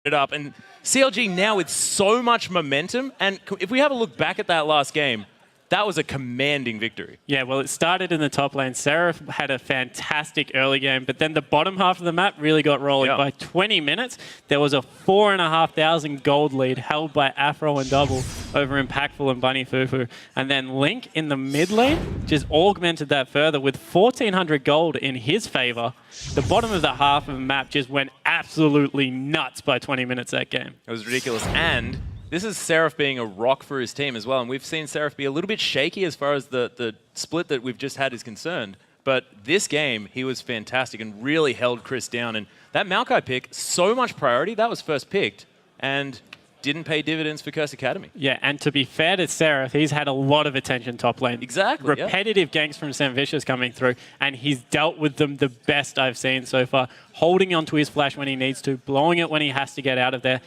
it up. And CLG now with so much momentum, and if we have a look back at that last game, that was a commanding victory. Yeah, well, it started in the top lane. Seraph had a fantastic early game, but then the bottom half of the map really got rolling. By 20 minutes, there was a 4,500 gold lead held by Afro and Double over Impactful and Bunny Fufu. And then Link in the mid lane just augmented that further with 1,400 gold in his favor. The bottom of the half of the map just went absolutely nuts by 20 minutes that game. It was ridiculous. And this is Seraph being a rock for his team as well. And we've seen Seraph be a little bit shaky as far as the split that we've just had is concerned. But this game, he was fantastic and really held Chris down. And that Maokai pick, so much priority. That was first picked and didn't pay dividends for Curse Academy. Yeah, and to be fair to Seraph, he's had a lot of attention top lane. Exactly. Repetitive ganks from Sam Vicious coming through, and he's dealt with them the best I've seen so far. Holding onto his flash when he needs to, blowing it when he has to get out of there.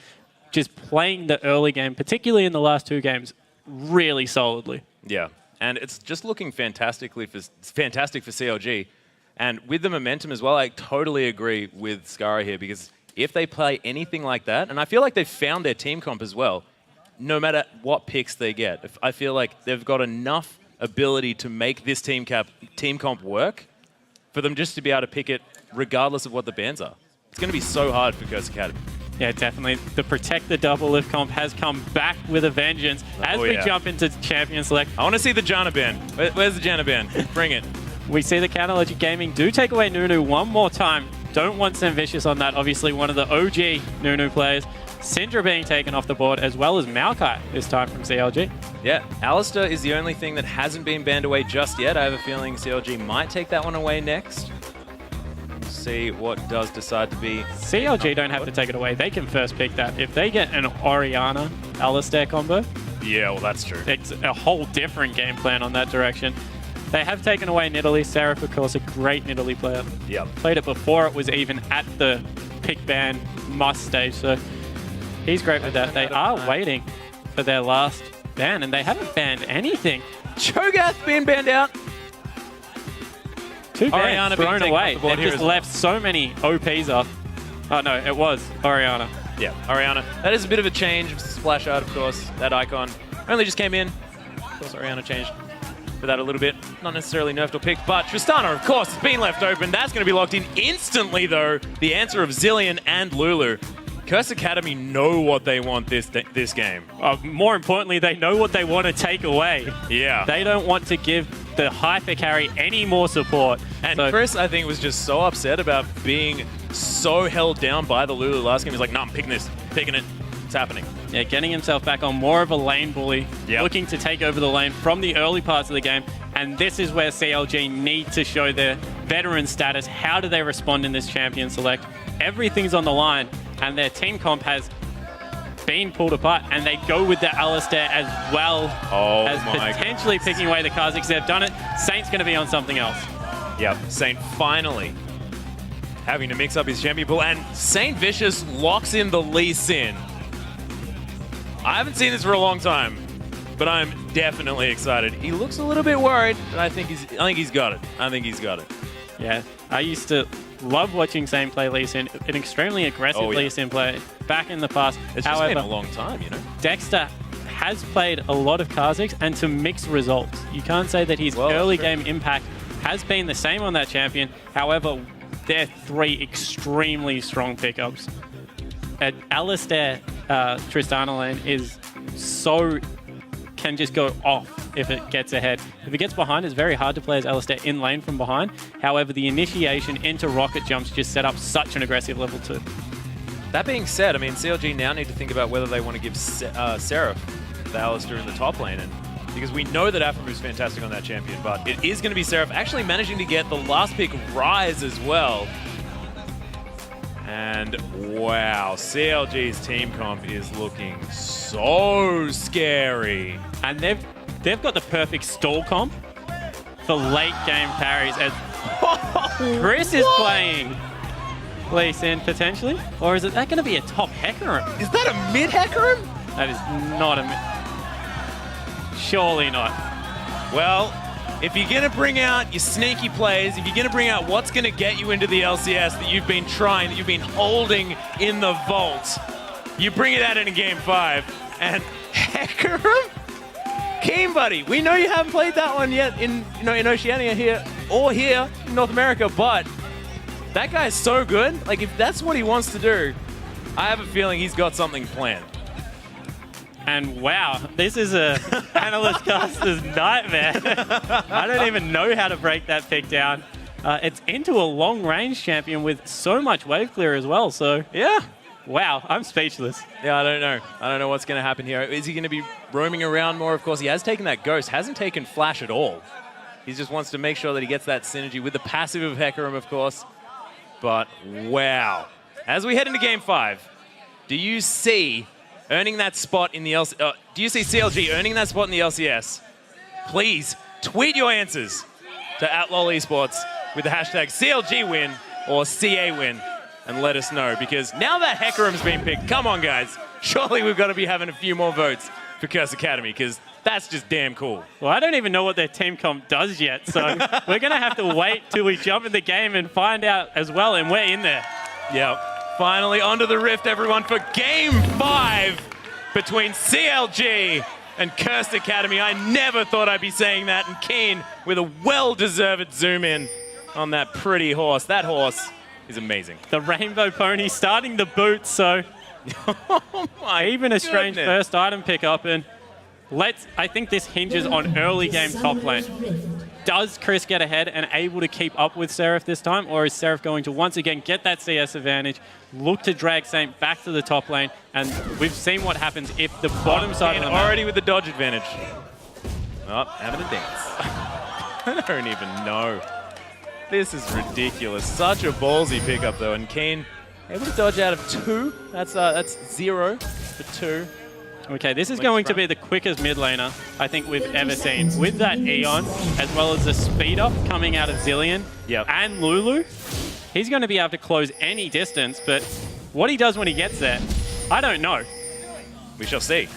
Just playing the early game, particularly in the last two games, really solidly. Yeah, and it's just looking fantastic for CLG. And with the momentum as well, I totally agree with Skara here, because if they play anything like that, and I feel like they've found their team comp as well, no matter what picks they get, I feel like they've got enough ability to make this team comp work for them just to be able to pick it regardless of what the bans are. It's going to be so hard for Curse Academy. Yeah, definitely. The Protect the Double Lift comp has come back with a vengeance as we jump into Champion Select. I want to see the Janna ban. Where's the Janna ban? Bring it. We see the CLG Gaming do take away Nunu one more time. Don't want Sam Vicious on that. Obviously, one of the OG Nunu players. Syndra being taken off the board, as well as Maokai this time from CLG. Yeah, Alistair is the only thing that hasn't been banned away just yet. I have a feeling CLG might take that one away next. See what does decide to be. CLG don't have to take it away. They can first pick that. If they get an Orianna Alistair combo, yeah, well, that's true. It's a whole different game plan on that direction. They have taken away Nidalee. Seraph, of course, a great Nidalee player. Yep. Played it before it was even at the pick ban must stage, so he's great with that. They are waiting for their last ban, and they haven't banned anything. Cho'Gath being banned out. Two bans thrown away. They've just left so many OPs off. Oh, no, it was Orianna. Yeah, Orianna. That is a bit of a change. Splash art, of course. That icon only just came in. Of course, Orianna changed for that a little bit. Not necessarily nerfed or picked, but Tristana, of course, has been left open. That's going to be locked in instantly, though. The answer of Zilean and Lulu. Curse Academy know what they want this game. More importantly, they know what they want to take away. Yeah. They don't want to give the hyper carry any more support. And so Chris, I think, was just so upset about being so held down by the Lulu last game. He's like, no, I'm picking this, picking it. It's happening. Yeah, getting himself back on more of a lane bully, looking to take over the lane from the early parts of the game. And this is where CLG need to show their veteran status. How do they respond in this Champion Select? Everything's on the line, and their team comp has been pulled apart, and they go with the Alistair as well as potentially picking away the Kha'Zix. They've done it. Saint's going to be on something else. Yep, Saint finally having to mix up his champion pool, and Saint Vicious locks in the Lee Sin. I haven't seen this for a long time, but I'm definitely excited. He looks a little bit worried, but I think he's got it. I think he's got it. Yeah, I used to love watching Saint play Lee Sin, an extremely aggressive Lee Sin player back in the past. It's just been a long time, you know. Dexter has played a lot of Kha'Zix and to mixed results. You can't say that his early game impact has been the same on that champion. However, they're three extremely strong pickups. Alistair Tristana lane is can just go off if it gets ahead. If it gets behind, it's very hard to play as Alistair in lane from behind. However, the initiation into rocket jumps just set up such an aggressive level 2. That being said, I mean, CLG now need to think about whether they want to give Seraph the Alistair in the top lane, and because we know that Afro's fantastic on that champion, but it is going to be Seraph actually managing to get the last pick Rise as well. And wow, CLG's team comp is looking so scary. And they've got the perfect stall comp for late game parries as Chris is playing Lee Sin potentially. Or is that going to be a top Hecarim? Is that a mid Hecarim? That is not a mid. Surely not. Well, if you're going to bring out your sneaky plays, if you're going to bring out what's going to get you into the LCS that you've been trying, that you've been holding in the vault, You bring it out in Game 5, and Hecarim? Keen, buddy, we know you haven't played that one yet in Oceania here or here in North America, but that guy is so good. Like, if that's what he wants to do, I have a feeling he's got something planned. And wow, this is a analyst caster's nightmare. I don't even know how to break that pick down. It's into a long-range champion with so much wave clear as well, so yeah. Wow, I'm speechless. Yeah, I don't know. I don't know what's going to happen here. Is he going to be roaming around more? Of course, he has taken that Ghost, hasn't taken Flash at all. He just wants to make sure that he gets that synergy with the passive of Hecarim, of course. But wow. As we head into Game 5, do you see earning that spot in the LCS? Do you see CLG earning that spot in the LCS? Please tweet your answers to @LOL Esports with the hashtag CLG win or CA win. And let us know, because now that Hecarim's been picked, come on, guys. Surely we've got to be having a few more votes for Curse Academy, because that's just damn cool. Well, I don't even know what their team comp does yet, so we're going to have to wait till we jump in the game and find out as well, and we're in there. Yeah, finally onto the Rift, everyone, for Game 5 between CLG and Cursed Academy. I never thought I'd be saying that, and Keen with a well-deserved zoom in on that pretty horse. That horse is amazing. The Rainbow Pony starting the boot, so oh my even a strange goodness. first item pickup. And I think this hinges on early game top lane. Does Chris get ahead and able to keep up with Seraph this time, or is Seraph going to once again get that CS advantage, look to drag Saint back to the top lane? And we've seen what happens if the bottom side of the map... already with the dodge advantage. Oh, having a dance. I don't even know. This is ridiculous. Such a ballsy pickup, though. And Keen able to dodge out of 2. That's 0 for 2. Okay, this is going to be the quickest mid laner I think we've ever seen. With that Eon, as well as the speed up coming out of Zillion and Lulu, he's going to be able to close any distance, but what he does when he gets there, I don't know. We shall see.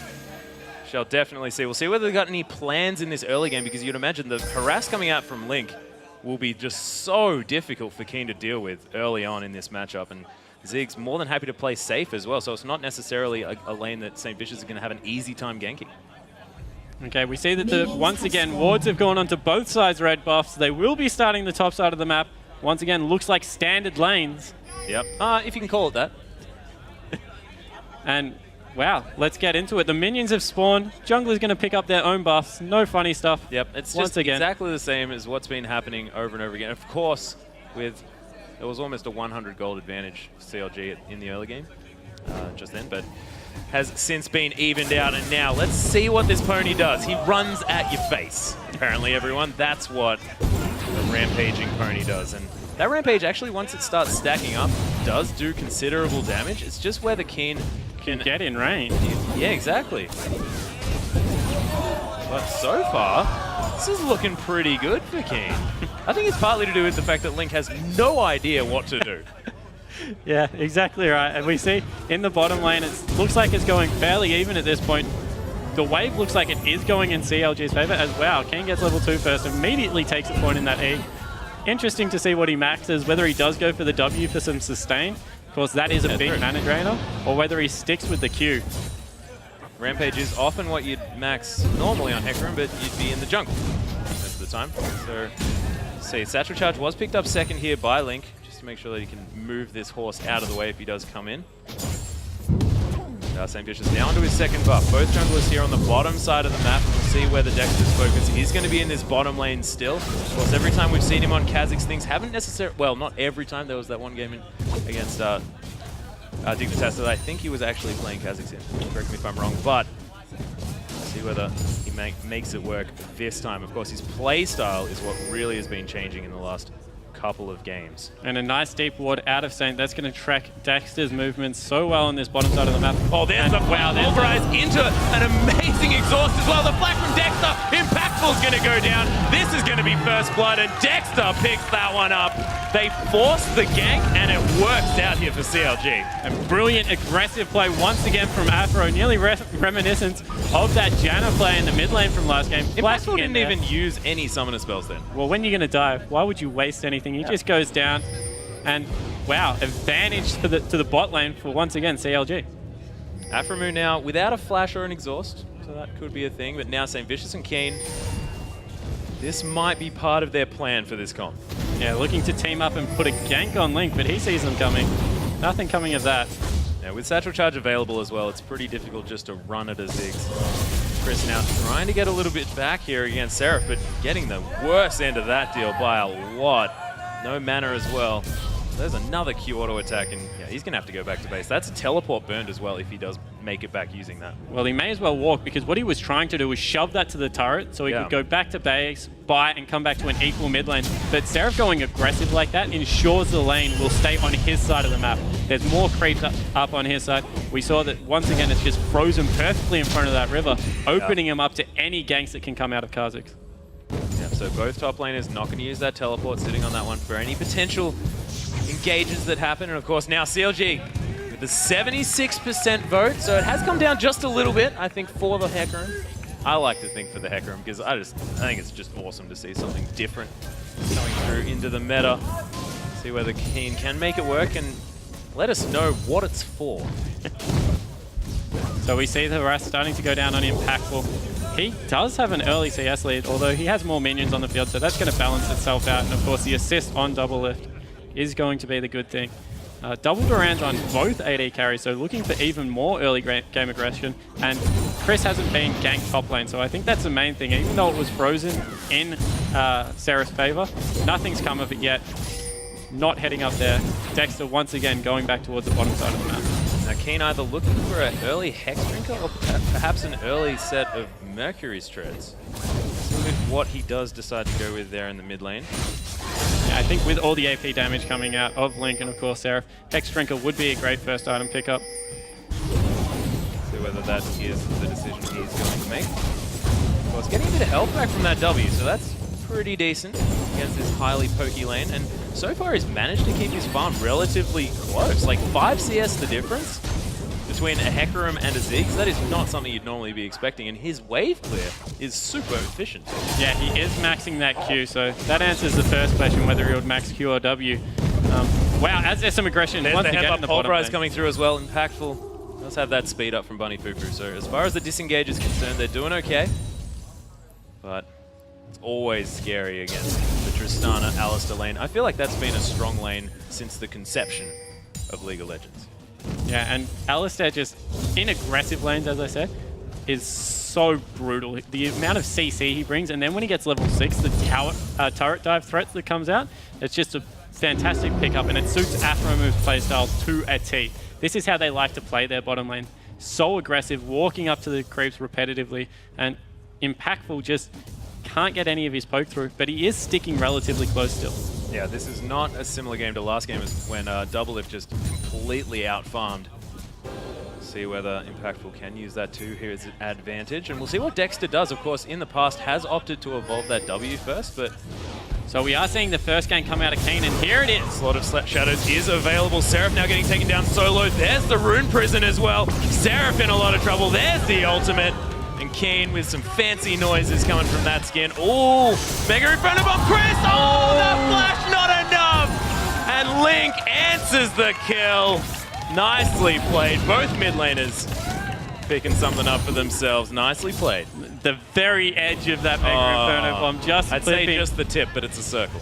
Shall definitely see. We'll see whether they've got any plans in this early game, because you'd imagine the harass coming out from Link will be just so difficult for Keen to deal with early on in this matchup. And Zeke's more than happy to play safe as well, so it's not necessarily a lane that St. Vicious is going to have an easy time ganking. Okay, we see that once again, wards have gone onto both sides red buffs. They will be starting the top side of the map. Once again, looks like standard lanes. Yep, if you can call it that. And wow, let's get into it. The minions have spawned. Jungler's going to pick up their own buffs. No funny stuff. Yep, it's just exactly the same as what's been happening over and over again. Of course, there was almost a 100 gold advantage for CLG in the early game just then, but has since been evened out. And now let's see what this pony does. He runs at your face. Apparently, everyone, that's what a rampaging pony does. And that rampage actually, once it starts stacking up, does do considerable damage. It's just where the Keen can get in range. Yeah, exactly. But so far, this is looking pretty good for Keen. I think it's partly to do with the fact that Link has no idea what to do. Yeah, exactly right. And we see in the bottom lane, it looks like it's going fairly even at this point. The wave looks like it is going in CLG's favor as well. Keen gets level 2 first, immediately takes a point in that E. Interesting to see what he maxes, whether he does go for the W for some sustain. Of course, that is a big mana drainer, or whether he sticks with the Q. Rampage is often what you'd max normally on Hecarim, but you'd be in the jungle most of the time. So, see, Satchel Charge was picked up second here by Link, just to make sure that he can move this horse out of the way if he does come in. St. Vicious now onto his second buff. Both junglers here on the bottom side of the map. We'll see where the Dexter's focus is going to be in this bottom lane still. Of course, every time we've seen him on Kha'Zix, things haven't necessarily... Well, not every time. There was that one game against Dignitas that I think he was actually playing Kha'Zix in. Correct me if I'm wrong, but let's see whether he makes it work this time. Of course, his play style is what really has been changing in the last couple of games. And a nice deep ward out of Saint. That's going to track Dexter's movements so well on this bottom side of the map. Oh, there's the pulverize into an amazing exhaust as well. The flash from Dexter, impactful is going to go down. This is going to be first blood, and Dexter picks that one up. They force the gank, and it works out here for CLG. A brilliant aggressive play once again from Afro, nearly reminiscent of that Janna play in the mid lane from last game. Impactful didn't even use any summoner spells then. Well, when you're going to die, why would you waste anything? He just goes down, and wow, advantage to the bot lane for once again CLG. Aframu now without a flash or an exhaust, so that could be a thing, but now St. Vicious and Keen, this might be part of their plan for this comp. Yeah, looking to team up and put a gank on Link, but he sees them coming. Nothing coming of that. Yeah, with Satchel Charge available as well, it's pretty difficult just to run at a Ziggs. Chris now trying to get a little bit back here against Seraph, but getting the worst end of that deal by a lot. No mana as well. There's another Q auto attack, and yeah, he's going to have to go back to base. That's a teleport burned as well if he does make it back using that. Well, he may as well walk, because what he was trying to do was shove that to the turret so he could go back to base, buy, and come back to an equal mid lane. But Seraph going aggressive like that ensures the lane will stay on his side of the map. There's more creeps up on his side. We saw that once again it's just frozen perfectly in front of that river, opening him up to any ganks that can come out of Kha'Zix. Yeah, so both top laners not going to use that teleport, sitting on that one for any potential engages that happen. And of course now CLG with the 76% vote, so it has come down just a little bit, I think, for the Hecarim. I like to think for the Hecarim because I think it's just awesome to see something different coming through into the meta. See whether Keen can make it work and let us know what it's for. So we see the Wrath starting to go down on Impactful. He does have an early CS lead, although he has more minions on the field, so that's going to balance itself out. And of course the assist on Double Lift is going to be the good thing. Double Durans on both AD carries, so looking for even more early game aggression. And Chris hasn't been ganked top lane, so I think that's the main thing. Even though it was frozen in Seraph's favor, nothing's come of it yet. Not heading up there. Dexter once again going back towards the bottom side of the map. Now Keen either looking for an early Hex Drinker or perhaps an early set of Mercury's Treads. See what he does decide to go with there in the mid lane. Yeah, I think with all the AP damage coming out of Link and of course Seraph, Hex Drinker would be a great first item pickup. See whether that is the decision he's going to make. Of course, getting a bit of health back from that W, so that's pretty decent against this highly pokey lane. And so far he's managed to keep his farm relatively close. Like 5 CS the difference between a Hecarim and a Ziggs. That is not something you'd normally be expecting, and his wave clear is super efficient. Yeah, he is maxing that Q, so that answers the first question, whether he would max Q or W. Wow, as there's some aggression There's once the again in the bottom Pulverize coming through as well. Impactful does have that speed up from Bunny Fufu. So as far as the disengage is concerned, they're doing okay. But it's always scary against the Tristana Alistair lane. I feel like that's been a strong lane since the conception of League of Legends. Yeah, and Alistair just, in aggressive lanes, as I said, is so brutal. The amount of CC he brings, and then when he gets level 6, the turret dive threats that comes out, it's just a fantastic pickup, and it suits Afromu's playstyle to a T. This is how they like to play their bottom lane. So aggressive, walking up to the creeps repetitively, and Impactful just can't get any of his poke through, but he is sticking relatively close still. Yeah, this is not a similar game to last game as when Double Lift just completely out-farmed. See whether Impactful can use that to his advantage, and we'll see what Dexter does. Of course, in the past has opted to evolve that W first, but... So we are seeing the first game come out of Keen, and here it is. Slot of Shadows is available. Seraph now getting taken down solo. There's the Rune Prison as well. Seraph in a lot of trouble. There's the ultimate. And Keen with some fancy noises coming from that skin. Oh, Mega Inferno Bomb, Chris! Oh, that flash, not enough! And Link answers the kill. Nicely played. Both mid laners picking something up for themselves. Nicely played. The very edge of that Mega Inferno Bomb, just I'd flipping. say just the tip, but it's a circle.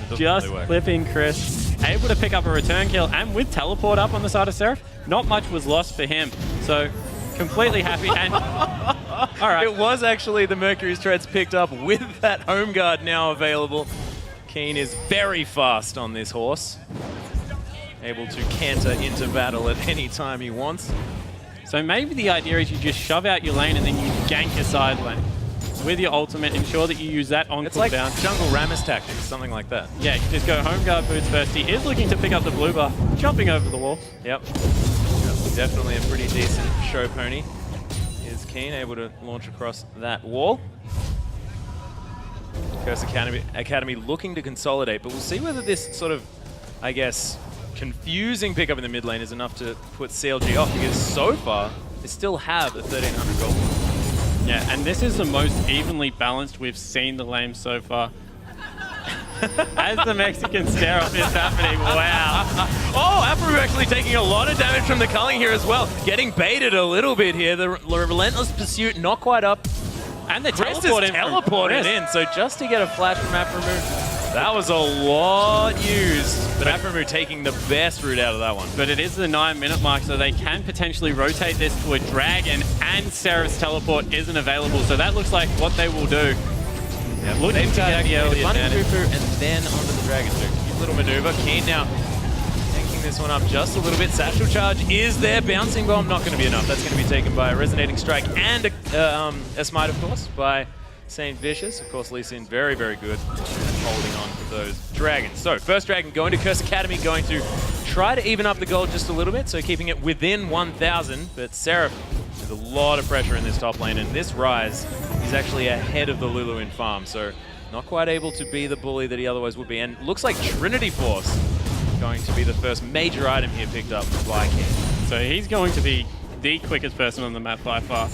So just really flipping Chris. Able to pick up a return kill, and with teleport up on the side of Seraph, not much was lost for him. So completely happy, and all right. It was actually the Mercury's Treads picked up with that home guard now available. Keen is very fast on this horse. Able to canter into battle at any time he wants. So maybe the idea is you just shove out your lane and then you gank your side lane. With your ultimate, ensure that you use that on It's like cooldown. jungle Rammus tactics, something like that. Yeah, you just go home guard boots first. He is looking to pick up the blue bar, jumping over the wall. Yep. Definitely a pretty decent show pony. Is Keen able to launch across that wall. Curse Academy looking to consolidate, but we'll see whether this sort of, I guess, confusing pickup in the mid lane is enough to put CLG off, because so far they still have a 1300 gold. Yeah, and this is the most evenly balanced we've seen the lane so far. as the Mexican stare off is happening. Wow. Oh, Aphromoo actually taking a lot of damage from the culling here as well. Getting baited a little bit here. The relentless pursuit not quite up. And the Chris is teleported in. So just to get a flash from Aphromoo, that was a lot used. But Aphromoo taking the best route out of that one. But it is the 9-minute mark, so they can potentially rotate this to a dragon, and Seraph's teleport isn't available. So that looks like what they will do. Yeah, looking to get the early advantage. and then onto the dragon. So cute little maneuver. Keen now tanking this one up just a little bit. Satchel charge is there. Bouncing bomb not going to be enough. That's going to be taken by a resonating strike and a smite, of course, by Saint Vicious. Of course, Lee Sin very, very good at holding on to those dragons. So first dragon going to Curse Academy, going to try to even up the gold just a little bit, so keeping it within 1,000. But Seraph has a lot of pressure in this top lane, and this Rise is actually ahead of the Lulu in farm, so not quite able to be the bully that he otherwise would be. And looks like Trinity Force going to be the first major item here picked up by King. So he's going to be the quickest person on the map by far.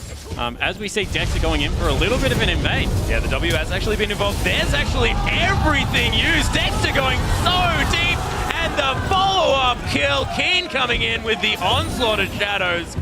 As we see Dexter going in for a little bit of an invade. Yeah, the W has actually been involved. There's actually everything used. Dexter going so deep, and the follow-up kill. Keen coming in with the onslaught of shadows.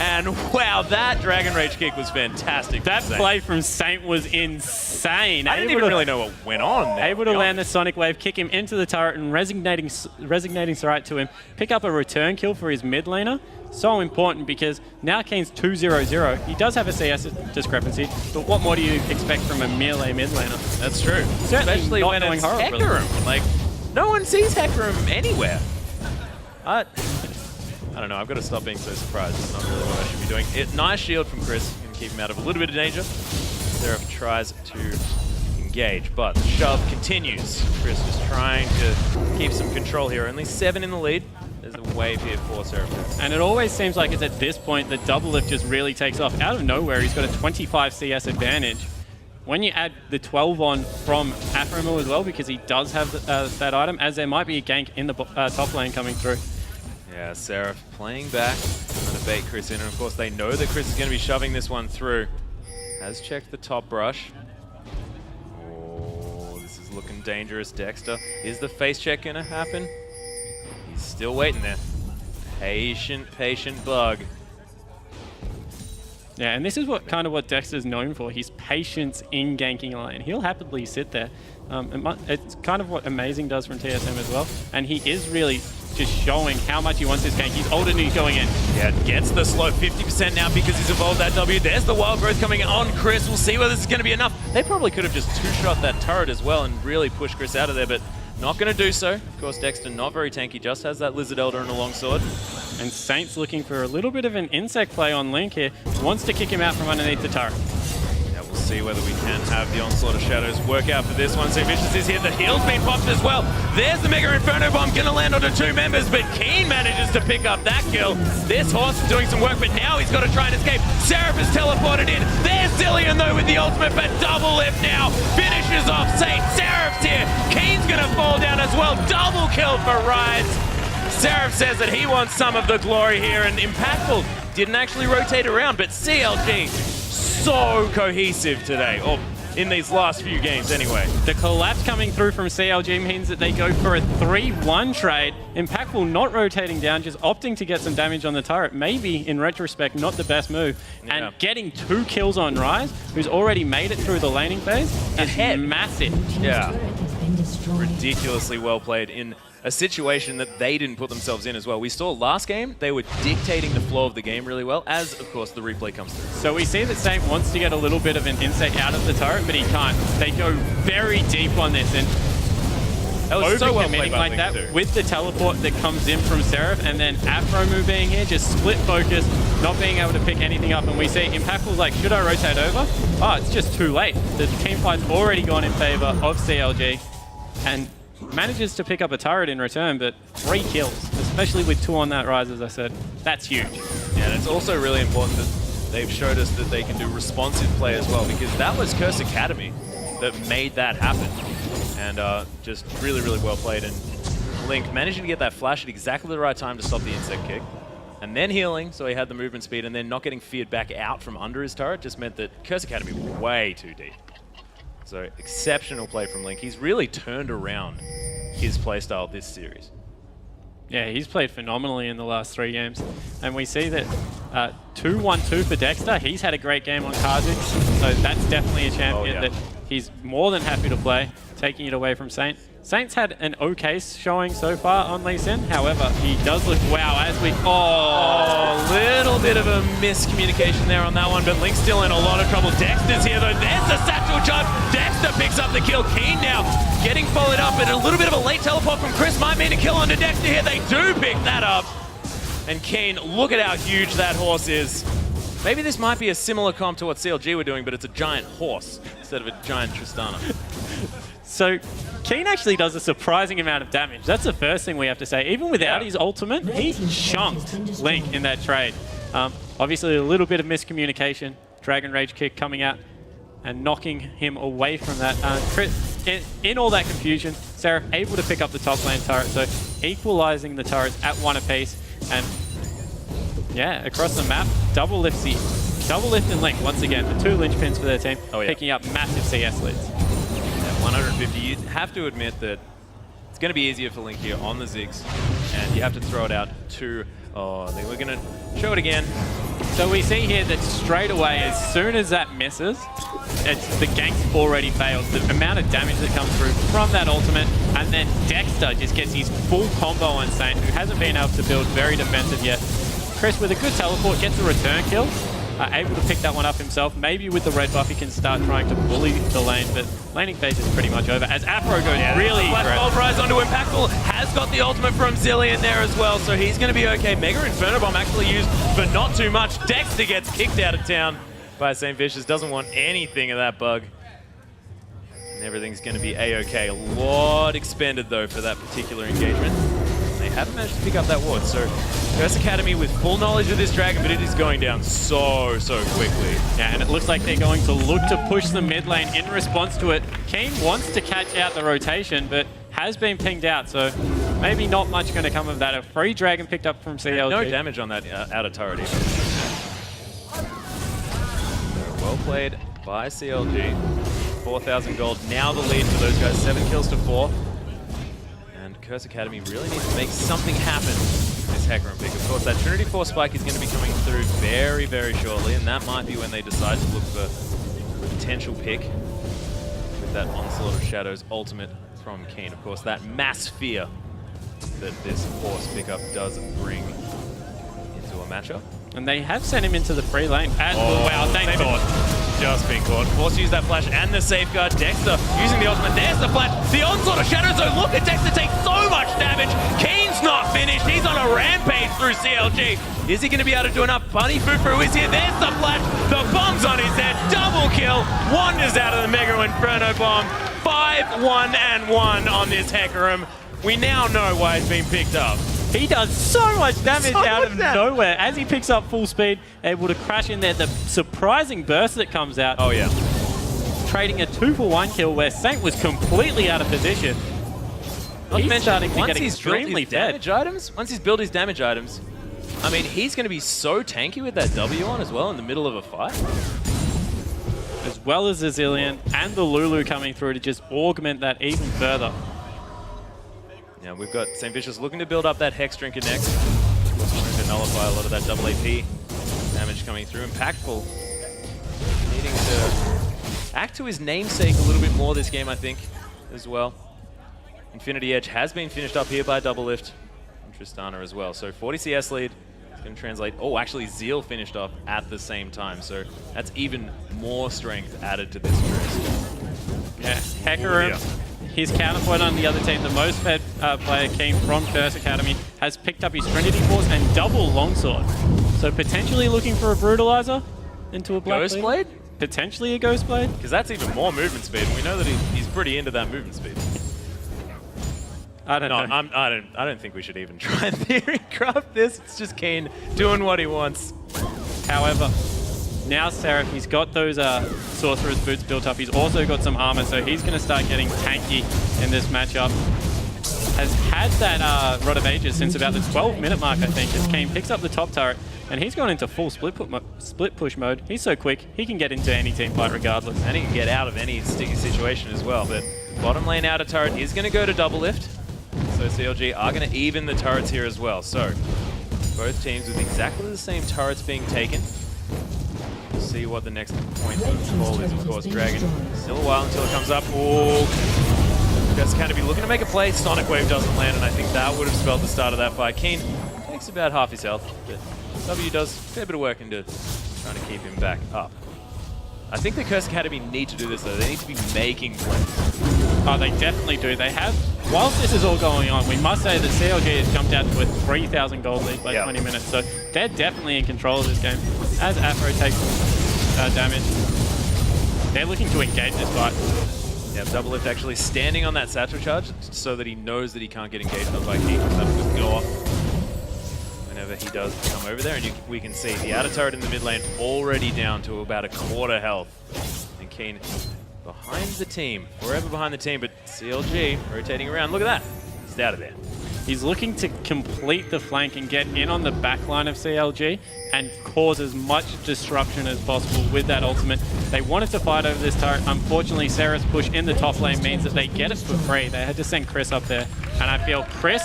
And wow, that Dragon Rage kick was fantastic. That play from Saint was insane. I didn't even really know what went on there. Able to land the Sonic Wave, kick him into the turret, and resignating Sarait to him. Pick up a return kill for his mid laner. So important, because now Kane's 2-0-0. He does have a CS discrepancy, but what more do you expect from a melee mid laner? That's true. Certainly especially not when going it's horrible. Hecarim. Like, no one sees Hecarim anywhere. I don't know, I've got to stop being so surprised. It's not really what I should be doing. Nice shield from Chris. Can keep him out of a little bit of danger. Seraph tries to engage, but the shove continues. Chris just trying to keep some control here. Only 7 in the lead. There's a wave here for Seraph. And it always seems like it's at this point the double lift just really takes off. Out of nowhere, he's got a 25 CS advantage. When you add the 12 on from Aphromoo as well, because he does have that item, as there might be a gank in the top lane coming through. Yeah, Seraph playing back, trying to bait Chris in, and of course they know that Chris is going to be shoving this one through. Has checked the top brush. Oh, this is looking dangerous, Dexter. Is the face check going to happen? He's still waiting there. Patient bug. Yeah, and this is what what Dexter's known for. His patience in ganking lane. He'll happily sit there. It's kind of what Amazing does from TSM as well. And he is really just showing how much he wants this gank. He's older and he's going in. Yeah, gets the slow 50% now because he's evolved that W. There's the wild growth coming on Chris. We'll see whether this is going to be enough. They probably could have just two-shot that turret as well and really pushed Chris out of there, but not going to do so. Of course, Dexter not very tanky, just has that Lizard Elder and a longsword. And Saint's looking for a little bit of an insect play on Link here. Wants to kick him out from underneath the turret. Yeah, we'll see whether we can have the Onslaught of Shadows work out for this one. So Vicious is here, the heal's been popped as well. There's the Mega Inferno Bomb, gonna land onto 2 members, but Keen manages to pick up that kill. This horse is doing some work, but now he's got to try and escape. Seraph is teleported in. There's Zillion though with the ultimate, but double lift now. Finishes off Saint. Seraph's here. Keen's gonna fall down as well. Double kill for Rise. Seraph says that he wants some of the glory here, and Impactful didn't actually rotate around, but CLG so cohesive today, or in these last few games anyway. The collapse coming through from CLG means that they go for a 3-1 trade. Impactful not rotating down, just opting to get some damage on the turret. Maybe, in retrospect, not the best move. Yeah. And getting 2 kills on Rise, who's already made it through the laning phase, is massive. Yeah. Ridiculously well played in a situation that they didn't put themselves in as well. We saw last game, they were dictating the flow of the game really well, as, of course, the replay comes through. So we see that Saint wants to get a little bit of an insect out of the turret, but he can't. They go very deep on this, and that was so well played like that too. With the teleport that comes in from Seraph, and then Aphromoo being here, just split focus, not being able to pick anything up, and we see Impactful's like, should I rotate over? Oh, it's just too late. The team fight's already gone in favor of CLG, and manages to pick up a turret in return, but 3 kills, especially with 2 on that Rise, as I said. That's huge. Yeah, and it's also really important that they've showed us that they can do responsive play as well, because that was Curse Academy that made that happen. And just really, really well played. And Link managing to get that flash at exactly the right time to stop the insect kick. And then healing, so he had the movement speed, and then not getting feared back out from under his turret just meant that Curse Academy was way too deep. So exceptional play from Link. He's really turned around his playstyle this series. Yeah, he's played phenomenally in the last 3 games. And we see that 2-1-2 for Dexter. He's had a great game on Kha'Zix, so that's definitely a champion that he's more than happy to play, taking it away from Saint. Saint's had an okay showing so far on Lee Sin. However, he does look wow as we... Oh, little bit of a miscommunication there on that one, but Link's still in a lot of trouble. Dexter's here though. There's the satchel charge. Dexter picks up the kill. Keen now getting followed up, and a little bit of a late teleport from Chris might mean a kill onto Dexter here. They do pick that up. And Keen, look at how huge that horse is. Maybe this might be a similar comp to what CLG were doing, but it's a giant horse instead of a giant Tristana. So Keen actually does a surprising amount of damage. That's the first thing we have to say. Even without his ultimate, he chunked Link in that trade. Obviously a little bit of miscommunication. Dragon Rage kick coming out and knocking him away from that. In all that confusion, Seraph able to pick up the top lane turret, so equalizing the turrets at 1 apiece. And yeah, across the map, double lift and Link once again, the 2 linchpins for their team, picking up massive CS leads. 150. You have to admit that it's going to be easier for Link here on the Ziggs, and you have to throw it out to... Oh, I think we're going to show it again. So we see here that straight away, as soon as that misses, the gank's already failed. The amount of damage that comes through from that ultimate, and then Dexter just gets his full combo on Saint, who hasn't been able to build very defensive yet. Chris, with a good teleport, gets a return kill. Able to pick that one up himself. Maybe with the red buff he can start trying to bully the lane, but laning phase is pretty much over as Afro goes really aggressive. Pulverize onto Impactful, has got the ultimate from Zillion there as well, so he's going to be okay. Mega Inferno Bomb actually used, but not too much. Dexter gets kicked out of town by St. Vicious, doesn't want anything of that bug. And everything's going to be a-okay. A lot expended though for that particular engagement. They haven't managed to pick up that ward, so Curse Academy with full knowledge of this dragon, but it is going down so quickly. Yeah, and it looks like they're going to look to push the mid lane in response to it. Keen wants to catch out the rotation, but has been pinged out, so maybe not much going to come of that. A free dragon picked up from CLG. No damage on that outer turret either. Well played by CLG. 4,000 gold, now the lead for those guys. 7 kills to 4. Curse Academy really needs to make something happen in this Hecarim pick. Of course, that Trinity Force spike is going to be coming through very shortly, and that might be when they decide to look for a potential pick with that Onslaught of Shadows ultimate from Keen. Of course, that mass fear that this Force pickup does bring into a matchup. And they have sent him into the free lane. And wow, thank God. Just being caught. Force used that flash and the safeguard. Dexter using the ultimate. There's the flash. The onslaught of shadows. So look at Dexter take so much damage. Keen's not finished. He's on a rampage through CLG. Is he going to be able to do enough? Bunny Fufu is here. There's the flash. The bomb's on his head. Double kill. Wanders out of the Mega Inferno Bomb. 5-1-1 on this Hecarim. We now know why it's been picked up. He does so much damage out of nowhere. As he picks up full speed, able to crash in there. The surprising burst that comes out. Oh, yeah. Trading a 2-for-1 kill where Saint was completely out of position. He's starting to get extremely fed. Once he's built his damage items, I mean, he's going to be so tanky with that W on as well in the middle of a fight. As well as the Zillion and the Lulu coming through to just augment that even further. Now we've got St. Vicious looking to build up that Hex Drinker next. Trying to nullify a lot of that double AP damage coming through. Impactful needing to act to his namesake a little bit more this game, I think, as well. Infinity Edge has been finished up here by Double Lift and Tristana as well. So 40 CS lead is going to translate. Oh, actually Zeal finished off at the same time. So that's even more strength added to this Trist. Yeah, Hecarim. His counterpoint on the other team, the most fed player came from Curse Academy, has picked up his Trinity Force and double Longsword. So potentially looking for a Brutalizer into a Black Ghost Blade? Potentially a Ghost Blade? Because that's even more movement speed, and we know that he's pretty into that movement speed. I don't know. I don't think we should even try and theory craft this. It's just Keen doing what he wants. However, now Seraph, he's got those Sorcerer's Boots built up. He's also got some armor, so he's going to start getting tanky in this matchup. Has had that Rod of Ages since about the 12-minute mark, I think, as Kane picks up the top turret. And he's gone into full split push mode. He's so quick, he can get into any team fight regardless. And he can get out of any sticky situation as well. But bottom lane outer turret is going to go to double lift. So CLG are going to even the turrets here as well. So both teams with exactly the same turrets being taken. We'll see what the next point of the call is. Of course, Dragon still a while until it comes up. Oh, Curse Academy looking to make a play. Sonic Wave doesn't land, and I think that would have spelled the start of that fight. Keen takes about half his health, but W does a fair bit of work into trying to keep him back up. I think the Curse Academy need to do this though. They need to be making plays. Oh, they definitely do. They have, whilst this is all going on, we must say that CLG has jumped out to a 3,000 gold lead by 20 minutes. So they're definitely in control of this game. As Afro takes damage, they're looking to engage this fight. Yeah, Double Lift actually standing on that satchel charge so that he knows that he can't get engaged by Keen. That'll just go off whenever he does come over there. And we can see the outer turret in the mid lane already down to about a quarter health. And Keen behind the team, forever behind the team, but CLG rotating around. Look at that. He's out of there. He's looking to complete the flank and get in on the back line of CLG and cause as much disruption as possible with that ultimate. They wanted to fight over this turret. Unfortunately, Sarah's push in the top lane means that they get it for free. They had to send Chris up there. And I feel Chris,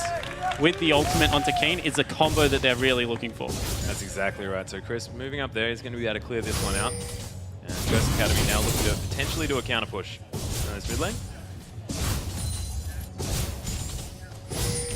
with the ultimate onto Keen, is the combo that they're really looking for. That's exactly right. So Chris moving up there, he's going to be able to clear this one out. And Curse Academy now looking to potentially do a counter push on this mid lane.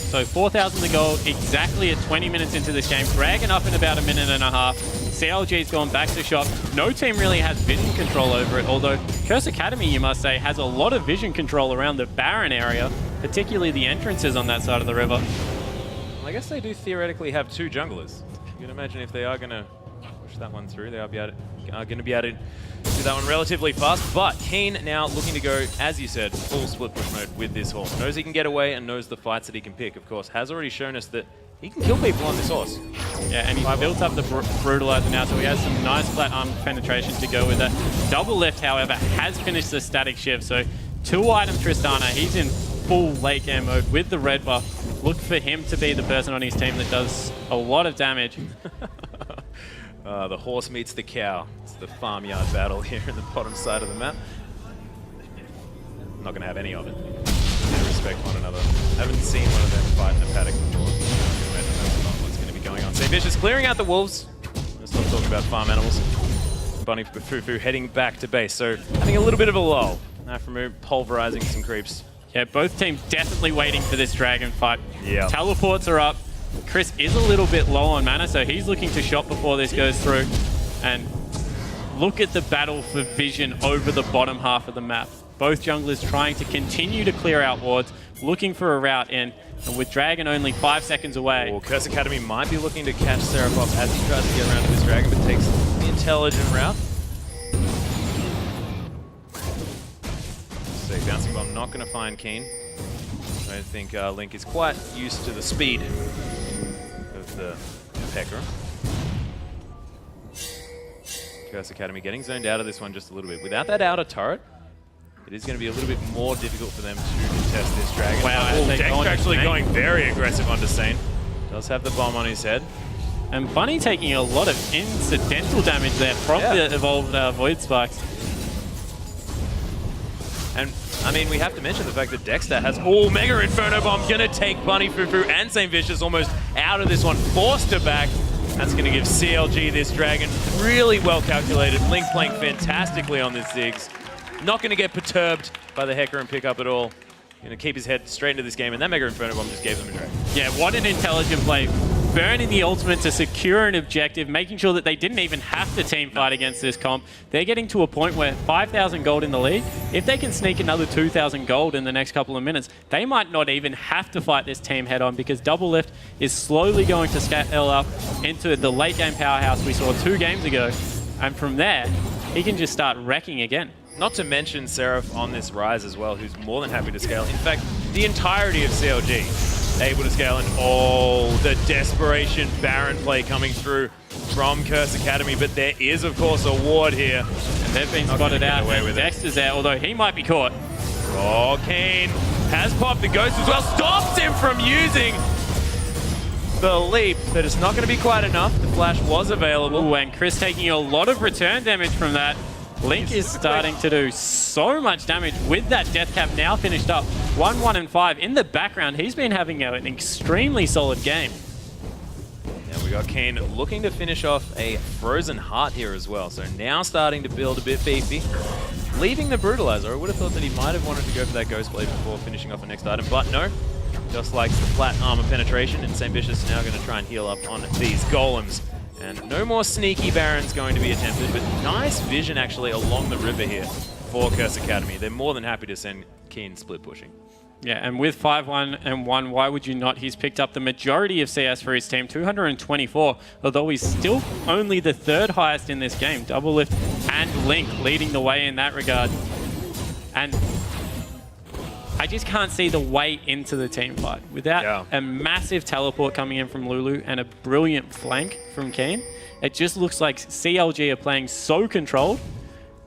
So 4,000 to go, exactly at 20 minutes into this game. Dragon up in about a minute and a half. CLG's gone back to shop. No team really has vision control over it, although Curse Academy, you must say, has a lot of vision control around the Baron area, particularly the entrances on that side of the river. Well, I guess they do theoretically have two junglers. You can imagine if they are going to push that one through, they are going to be able to do that one relatively fast. But Keen now looking to go, as you said, full split push mode with this horse. Knows he can get away and knows the fights that he can pick. Of course, has already shown us that he can kill people on this horse. Yeah, and he's built up the Brutalizer now, so he has some nice flat arm penetration to go with that. Double Lift, however, has finished the static shift, so 2-item Tristana. He's in full late game mode with the red buff. Look for him to be the person on his team that does a lot of damage. The horse meets the cow. It's the farmyard battle here in the bottom side of the map. I'm not going to have any of it. They respect one another. I haven't seen one of them fight in a paddock before. I can imagine that's not what's going to be going on. St. Vicious clearing out the wolves. Let's stop talking about farm animals. Bunny Fufu heading back to base. So having a little bit of a lull. Nafamu pulverizing some creeps. Yeah, both teams definitely waiting for this dragon fight. Yeah. Teleports are up. Chris is a little bit low on mana, so he's looking to shop before this goes through. And look at the battle for vision over the bottom half of the map. Both junglers trying to continue to clear out wards, looking for a route in. And with Dragon only 5 seconds away. Well, Curse Academy might be looking to catch Seraph off as he tries to get around to this Dragon, but takes the intelligent route. So Bouncing Bomb not going to find Keen. I don't think Link is quite used to the speed of the Pecker. Curse Academy getting zoned out of this one just a little bit. Without that outer turret, it is going to be a little bit more difficult for them to contest this Dragon. Wow, Dex actually going very aggressive onto Sane. Does have the bomb on his head. And Bunny taking a lot of incidental damage there from the evolved Void Spikes. And I mean, we have to mention the fact that Dexter has Mega Inferno Bomb, gonna take Bunny Fufu and St. Vicious almost out of this one, forced her back. That's gonna give CLG this Dragon really well calculated. Link playing fantastically on this Ziggs. Not gonna get perturbed by the Hecker and pickup at all. Gonna keep his head straight into this game, and that Mega Inferno Bomb just gave them a Dragon. Yeah, what an intelligent play. Burning the ultimate to secure an objective, making sure that they didn't even have to team fight against this comp. They're getting to a point where 5,000 gold in the lead. If they can sneak another 2,000 gold in the next couple of minutes, they might not even have to fight this team head on, because Double Lift is slowly going to scale up into the late game powerhouse we saw 2 games ago. And from there, he can just start wrecking again. Not to mention Seraph on this rise as well, who's more than happy to scale. In fact, the entirety of CLG able to scale, and the desperation Baron play coming through from Curse Academy. But there is, of course, a ward here. And they've been spotted out. Dexter's there, although he might be caught. Oh, Kane has popped the Ghost as well. Stops him from using the leap, but it's not going to be quite enough. The flash was available. Ooh, and Chris taking a lot of return damage from that. Link is starting to do so much damage with that death cap now finished up. 1, 1, and 5. In the background, he's been having an extremely solid game. And we got Kane looking to finish off a Frozen Heart here as well. So now starting to build a bit beefy. Leaving the Brutalizer. I would have thought that he might have wanted to go for that Ghost Blade before finishing off the next item, but no. Just likes the flat armor penetration, and St. Vicious now going to try and heal up on these golems. And no more sneaky Barons going to be attempted, but nice vision actually along the river here for Curse Academy. They're more than happy to send Keen split pushing. Yeah, and with 5-1 and 1, why would you not? He's picked up the majority of CS for his team, 224, although he's still only the 3rd highest in this game. Double Lift and Link leading the way in that regard. And I just can't see the way into the team fight. Without a massive teleport coming in from Lulu and a brilliant flank from Keen, it just looks like CLG are playing so controlled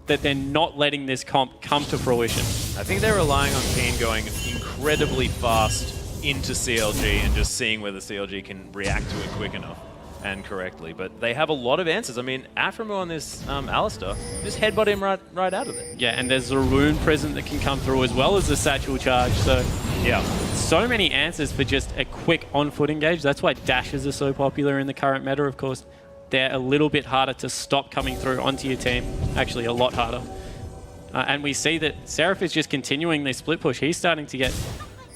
that they're not letting this comp come to fruition. I think they're relying on Keen going incredibly fast into CLG and just seeing whether CLG can react to it quick enough and correctly. But they have a lot of answers. I mean, Aphromo on this Alistar, just headbutt him right out of there. Yeah, and there's the Rune Prison that can come through as well as the Satchel Charge. So yeah, so many answers for just a quick on-foot engage. That's why dashes are so popular in the current meta, of course. They're a little bit harder to stop coming through onto your team. Actually, a lot harder. And we see that Seraph is just continuing this split push. He's starting to get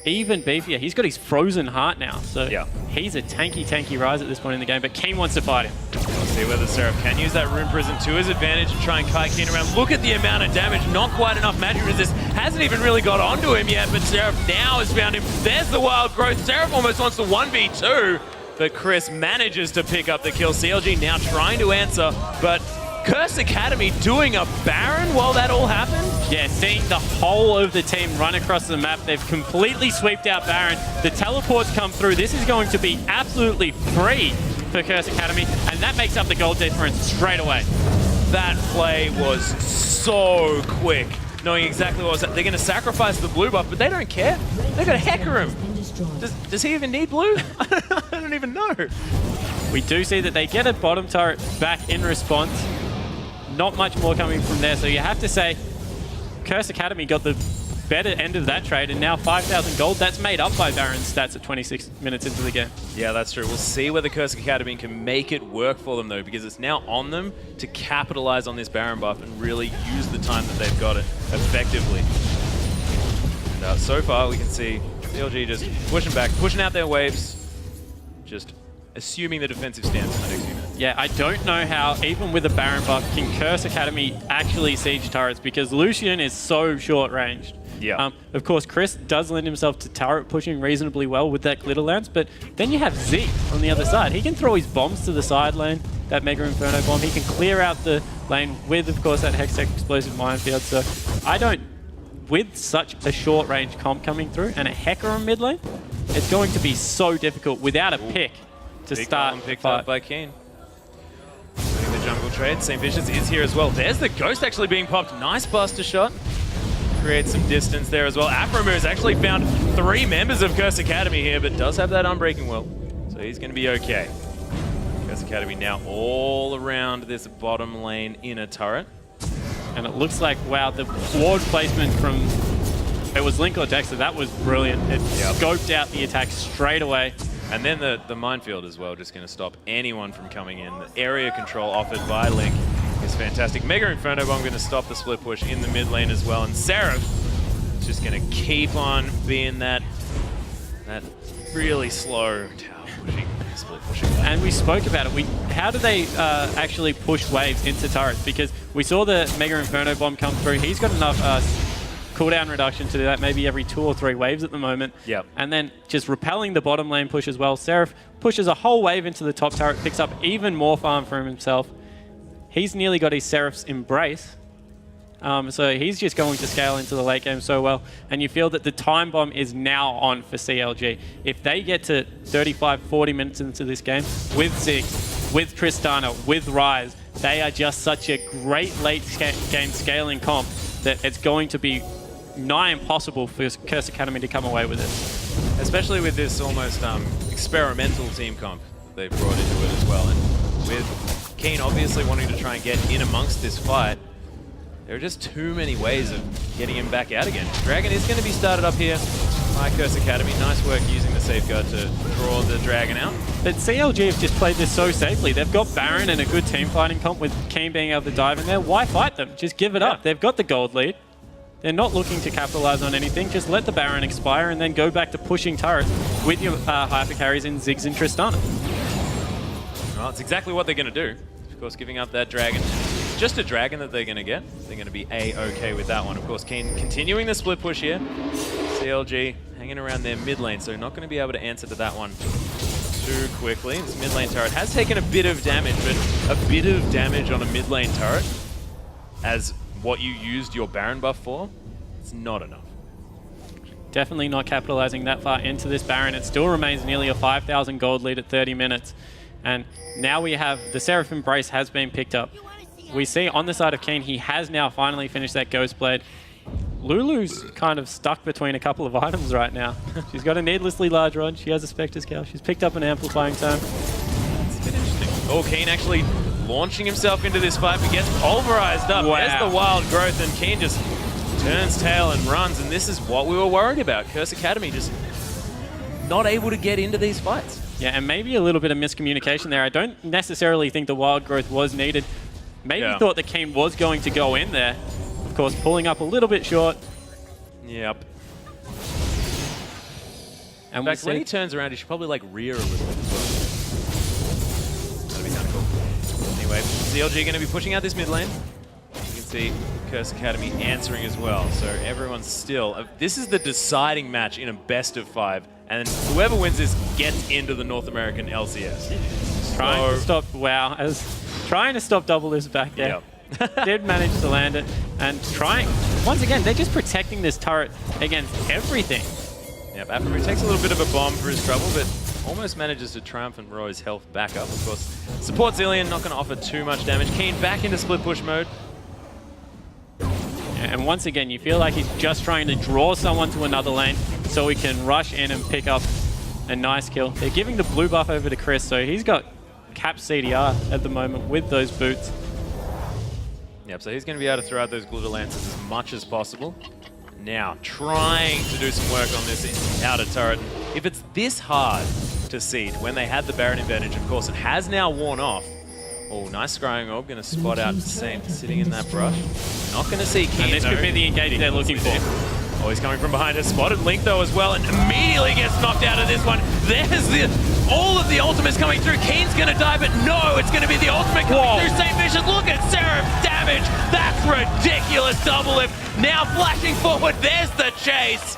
even beefier. He's got his Frozen Heart now. So he's a tanky rise at this point in the game, but Keen wants to fight him. Let's see whether Seraph can use that Rune Prison to his advantage and try and kite Keen around. Look at the amount of damage. Not quite enough magic resist. Hasn't even really got onto him yet, but Seraph now has found him. There's the wild growth. Seraph almost wants to 1v2. But Chris manages to pick up the kill. CLG now trying to answer, but Curse Academy doing a Baron while that all happened? Yeah, seeing the whole of the team run across the map. They've completely sweeped out Baron. The teleports come through. This is going to be absolutely free for Curse Academy, and that makes up the gold difference straight away. That play was so quick, knowing exactly what was that. They're going to sacrifice the blue buff, but they don't care. They're going to Hecker him. Does he even need blue? I don't even know. We do see that they get a bottom turret back in response. Not much more coming from there, so you have to say Curse Academy got the better end of that trade, and now 5,000 gold. That's made up by Baron's stats at 26 minutes into the game. Yeah, that's true. We'll see whether Curse Academy can make it work for them, though, because it's now on them to capitalize on this Baron buff and really use the time that they've got it effectively. And so far, we can see CLG just pushing back, pushing out their waves, just assuming the defensive stance in the next few minutes. Yeah, I don't know how, even with a Baron buff, can Curse Academy actually siege turrets, because Lucian is so short-ranged. Yeah. Of course, Chris does lend himself to turret pushing reasonably well with that Glitter Lance, but then you have Zeke on the other side. He can throw his bombs to the side lane, that Mega Inferno bomb. He can clear out the lane with, of course, that Hextech Explosive Minefield. So I don't... With such a short-range comp coming through and a Hecker on mid lane, it's going to be so difficult without a pick to start picked up by Keen. Doing the jungle trade. St. Vicious is here as well. There's the Ghost actually being popped. Nice buster shot. Creates some distance there as well. Aphromo has actually found 3 members of Curse Academy here, but does have that Unbreaking Will. So he's going to be okay. Curse Academy now all around this bottom lane inner turret. And it looks like, wow, the ward placement from, it was Link or Dexter, that was brilliant. It scoped out the attack straight away. And then the minefield as well, just going to stop anyone from coming in. The area control offered by Link is fantastic. Mega Inferno Bomb going to stop the split push in the mid lane as well. And Seraph is just going to keep on being that really slow tower pushing, split pushing. And we spoke about it. How do they actually push waves into turrets? Because we saw the Mega Inferno Bomb come through. He's got enough cooldown reduction to do that maybe every 2 or 3 waves at the moment. Yep. And then just repelling the bottom lane push as well. Seraph pushes a whole wave into the top turret, picks up even more farm for himself. He's nearly got his Seraph's Embrace. So he's just going to scale into the late game so well. And you feel that the time bomb is now on for CLG. If they get to 35, 40 minutes into this game, with Ziggs, with Tristana, with Ryze, they are just such a great late game scaling comp that it's going to be nigh impossible for Curse Academy to come away with it. Especially with this almost experimental team comp they've brought into it as well. And with Keen obviously wanting to try and get in amongst this fight, there are just too many ways of getting him back out again. Dragon is going to be started up here by Curse Academy. Nice work using the safeguard to draw the Dragon out. But CLG have just played this so safely. They've got Baron and a good team fighting comp with Keen being able to dive in there. Why fight them? Just give it up. They've got the gold lead. They're not looking to capitalize on anything. Just let the Baron expire and then go back to pushing turrets with your hyper carries in Ziggs and Tristana. Well, it's exactly what they're going to do. Of course, giving up that Dragon. It's just a Dragon that they're going to get. They're going to be A-okay with that one. Of course, Keen continuing the split push here. CLG hanging around their mid lane, so not going to be able to answer to that one too quickly. This mid lane turret has taken a bit of damage, but a bit of damage on a mid lane turret as what you used your Baron buff for, it's not enough. Definitely not capitalizing that far into this Baron. It still remains nearly a 5,000 gold lead at 30 minutes. And now we have the Seraphim Brace has been picked up. We see on the side of Keen, he has now finally finished that Ghost Blade. Lulu's kind of stuck between a couple of items right now. She's got a needlessly large rod. She has a Spectre Scale. She's picked up an Amplifying Tome. It's a bit interesting. Oh, Keen actually launching himself into this fight, but gets pulverized up. Wow. There's the wild growth, and Keen just turns tail and runs, and this is what we were worried about. Curse Academy just not able to get into these fights. Yeah, and maybe a little bit of miscommunication there. I don't necessarily think the wild growth was needed. Maybe thought the Keen was going to go in there. Of course, pulling up a little bit short. Yep. And in fact, when he turns around, he should probably like rear a little bit as well. That'd be kind of cool. Anyway, CLG going to be pushing out this mid lane. You can see Curse Academy answering as well. So everyone's still... this is the deciding match in a best of 5. And whoever wins this gets into the North American LCS. Trying to stop... Wow. Trying to stop Double Lift's back there. Yep. Did manage to land it. And trying... Once again, they're just protecting this turret against everything. Yep, Afro takes a little bit of a bomb for his trouble, but almost manages to triumph and row his health back up. Of course, support Zillion not going to offer too much damage. Keen back into split push mode. And once again, you feel like he's just trying to draw someone to another lane so he can rush in and pick up a nice kill. They're giving the blue buff over to Chris, so he's got cap CDR at the moment with those boots. Yep, so he's going to be able to throw out those glitter lances as much as possible. Now, trying to do some work on this outer turret. If it's this hard to seed when they had the Baron advantage, of course, it has now worn off. Oh, nice scrying orb, going to spot out Saint sitting in that brush. Not going to see Keen. And this could be the engage they're looking for. Oh, he's coming from behind us. Spotted Link, though, as well, and immediately gets knocked out of this one. There's all of the ultimates coming through. Keen's going to die, but no, it's going to be the ultimate coming through. Saint Vicious, look at Seraph's damage. That's ridiculous. Double lift. Now flashing forward. There's the chase.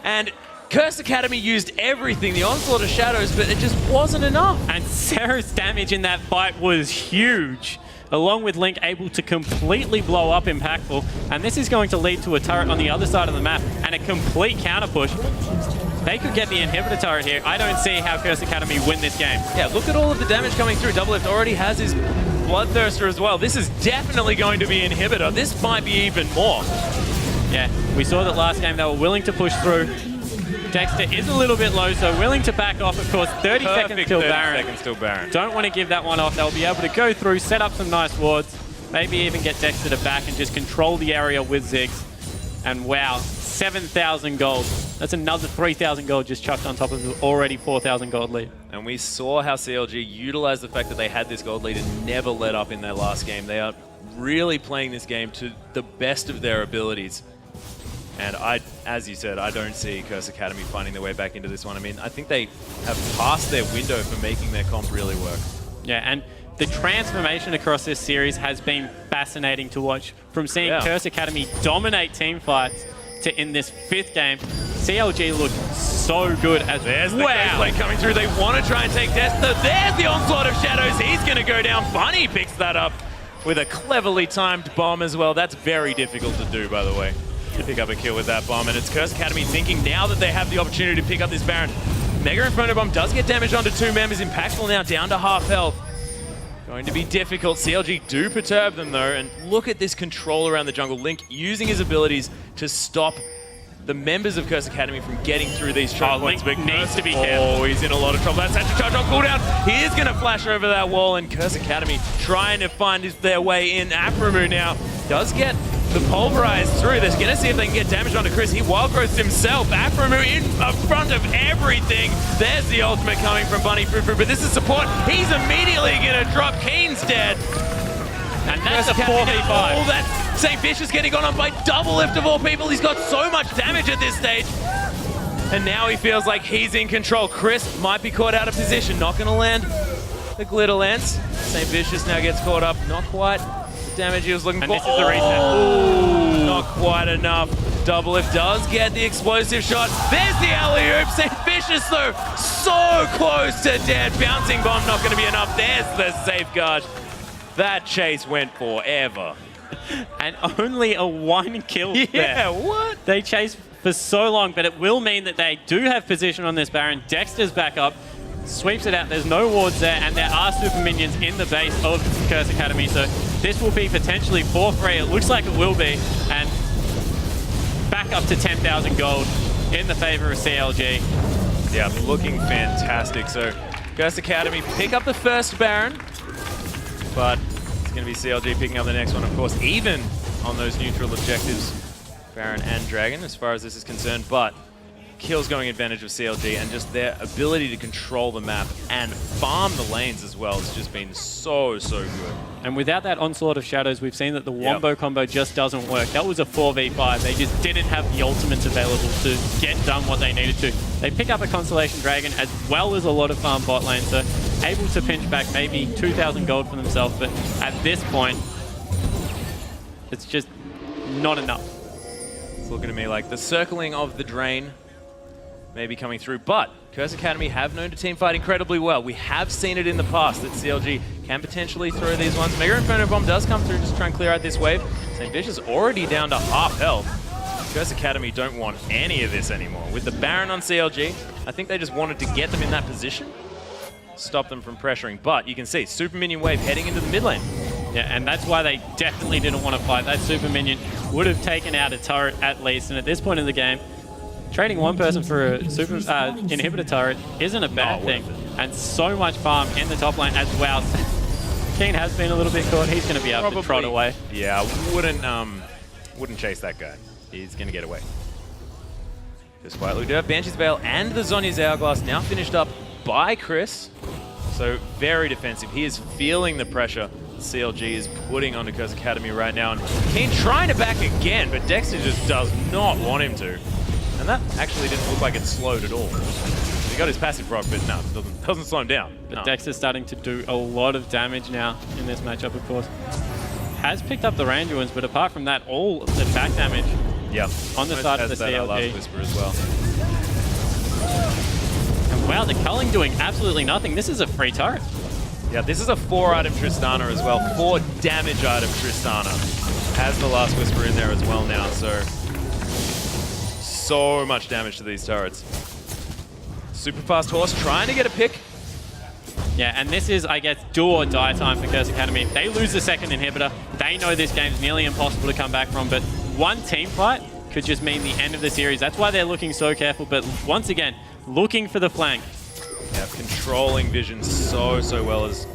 And Curse Academy used everything, the Onslaught of Shadows, but it just wasn't enough. And Seraph's damage in that fight was huge, along with Link able to completely blow up Impactful. And this is going to lead to a turret on the other side of the map and a complete counter push. They could get the inhibitor turret here. I don't see how Curse Academy win this game. Yeah, look at all of the damage coming through. Double Lift already has his Bloodthirster as well. This is definitely going to be inhibitor. This might be even more. Yeah, we saw that last game they were willing to push through. Dexter is a little bit low, so willing to back off, of course. 30 seconds till Baron. 30 seconds till Baron. Don't want to give that one off. They'll be able to go through, set up some nice wards, maybe even get Dexter to back and just control the area with Ziggs. And wow, 7,000 gold. That's another 3,000 gold just chucked on top of the already 4,000 gold lead. And we saw how CLG utilized the fact that they had this gold lead and never let up in their last game. They are really playing this game to the best of their abilities. And as you said, I don't see Curse Academy finding their way back into this one. I mean, I think they have passed their window for making their comp really work. Yeah, and the transformation across this series has been fascinating to watch. From seeing Curse Academy dominate team fights to in this 5th game, CLG looked so good as There's the Ghost Blade coming through. They want to try and take Dexter. There's the Onslaught of Shadows. He's going to go down. Bunny picks that up with a cleverly timed bomb as well. That's very difficult to do, by the way, to pick up a kill with that bomb. And it's Curse Academy thinking now that they have the opportunity to pick up this Baron. Mega Inferno Bomb does get damage onto 2 members. Impactful now down to half health. Going to be difficult. CLG do perturb them though, and look at this control around the jungle. Link using his abilities to stop the members of Curse Academy from getting through these choke points. Link needs to be careful. Oh, he's in a lot of trouble. That's had to charge on cooldown. He is going to flash over that wall, and Curse Academy trying to find their way in. Aphromoo now does get the pulverize through. They're going to see if they can get damage onto Chris. He wild growths himself. Aphromoo in front of everything. There's the ultimate coming from Bunny Fufu, but this is support. He's immediately going to drop. Keen's dead. And that's a 4v5. Oh, that St. Fish is getting gone on by double lift of all people. He's got so much damage at this stage. And now he feels like he's in control. Chris might be caught out of position. Not going to land the glitter lance. St. Vicious now gets caught up. Not quite the damage he was looking for. And this is the reset. Oh, not quite enough. Double lift does get the explosive shot. There's the alley-oop. St. Vicious, though, so close to dead. Bouncing bomb not going to be enough. There's the safeguard. That chase went forever. And only a 1 kill there. Yeah, what? They chased for so long, but it will mean that they do have position on this Baron. Dexter's back up, sweeps it out. There's no wards there, and there are super minions in the base of Curse Academy. So this will be potentially 4-3. It looks like it will be. And back up to 10,000 gold in the favor of CLG. Yeah, looking fantastic. So Curse Academy pick up the first Baron. But it's going to be CLG picking up the next one, of course, even on those neutral objectives, Baron and Dragon, as far as this is concerned. But kills going advantage of CLG, and just their ability to control the map and farm the lanes as well has just been so, so good. And without that Onslaught of Shadows, we've seen that the Wombo combo just doesn't work. That was a 4v5. They just didn't have the ultimates available to get done what they needed to. They pick up a Constellation Dragon as well as a lot of farm bot lane, so able to pinch back maybe 2,000 gold for themselves, but at this point, it's just not enough. It's looking to me like the circling of the drain may be coming through, but Curse Academy have known to teamfight incredibly well. We have seen it in the past that CLG can potentially throw these ones. Mega Inferno Bomb does come through just to try and clear out this wave. St. Vicious already down to half health. Curse Academy don't want any of this anymore. With the Baron on CLG, I think they just wanted to get them in that position, stop them from pressuring. But you can see, super minion wave heading into the mid lane. Yeah, and that's why they definitely didn't want to fight. That super minion would have taken out a turret at least, and at this point in the game, trading one person for a super inhibitor turret isn't a bad thing. And so much farm in the top lane as well. Keen has been a little bit caught. He's going to be able to trot away. Yeah, wouldn't chase that guy. He's going to get away. Just quietly, we do have Banshee's Veil and the Zhonya's Hourglass now finished up by Chris. So very defensive. He is feeling the pressure CLG is putting onto Curse Academy right now. And Keen trying to back again, but Dexter just does not want him to. And that actually didn't look like it slowed at all. He got his passive proc, but no, it doesn't slow him down. But no. Dexter's starting to do a lot of damage now in this matchup, of course. Has picked up the range wounds, but apart from that, all the back damage on the side of the CLG. Last Whisper as well. And wow, the culling doing absolutely nothing. This is a free turret. Yeah, this is a 4-item Tristana as well. 4 damage item Tristana. Has the last Whisper in there as well now, so much damage to these turrets. Super fast horse trying to get a pick. Yeah, and this is, I guess, do or die time for Curse Academy. If they lose the second inhibitor, they know this game's nearly impossible to come back from, but one team fight could just mean the end of the series. That's why they're looking so careful, but once again, looking for the flank. Yeah, controlling vision so well as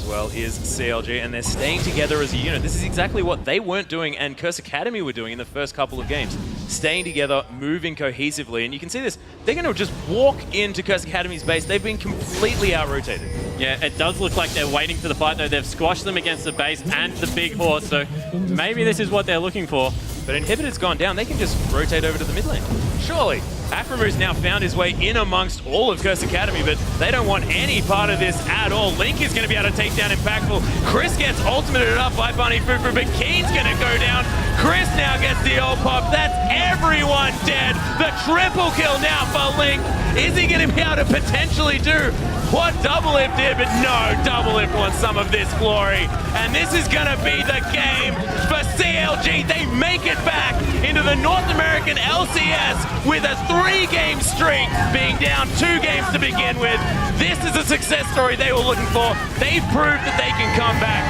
well is CLG, and they're staying together as a unit. This is exactly what they weren't doing and Curse Academy were doing in the first couple of games. Staying together, moving cohesively, and you can see this. They're going to just walk into Curse Academy's base. They've been completely out-rotated. Yeah, it does look like they're waiting for the fight, though. They've squashed them against the base and the big horse, so maybe this is what they're looking for. But Inhibitor's gone down. They can just rotate over to the mid lane. Surely. Aphromu's now found his way in amongst all of Curse Academy, but they don't want any part of this at all. Link is going to be able to take down Impactful. Chris gets ultimated up by Bunny Fufu, but Keen's going to go down. Chris now gets the old pop. That's everyone dead. The triple kill now for Link. Is he going to be able to potentially do what Double Lift did? But no, Double Lift wants some of this glory. And this is going to be the game for CLG. They make it back into the North American LCS with a 3-game streak, being down 2 games to begin with. This is a success story they were looking for. They've proved that they can come back.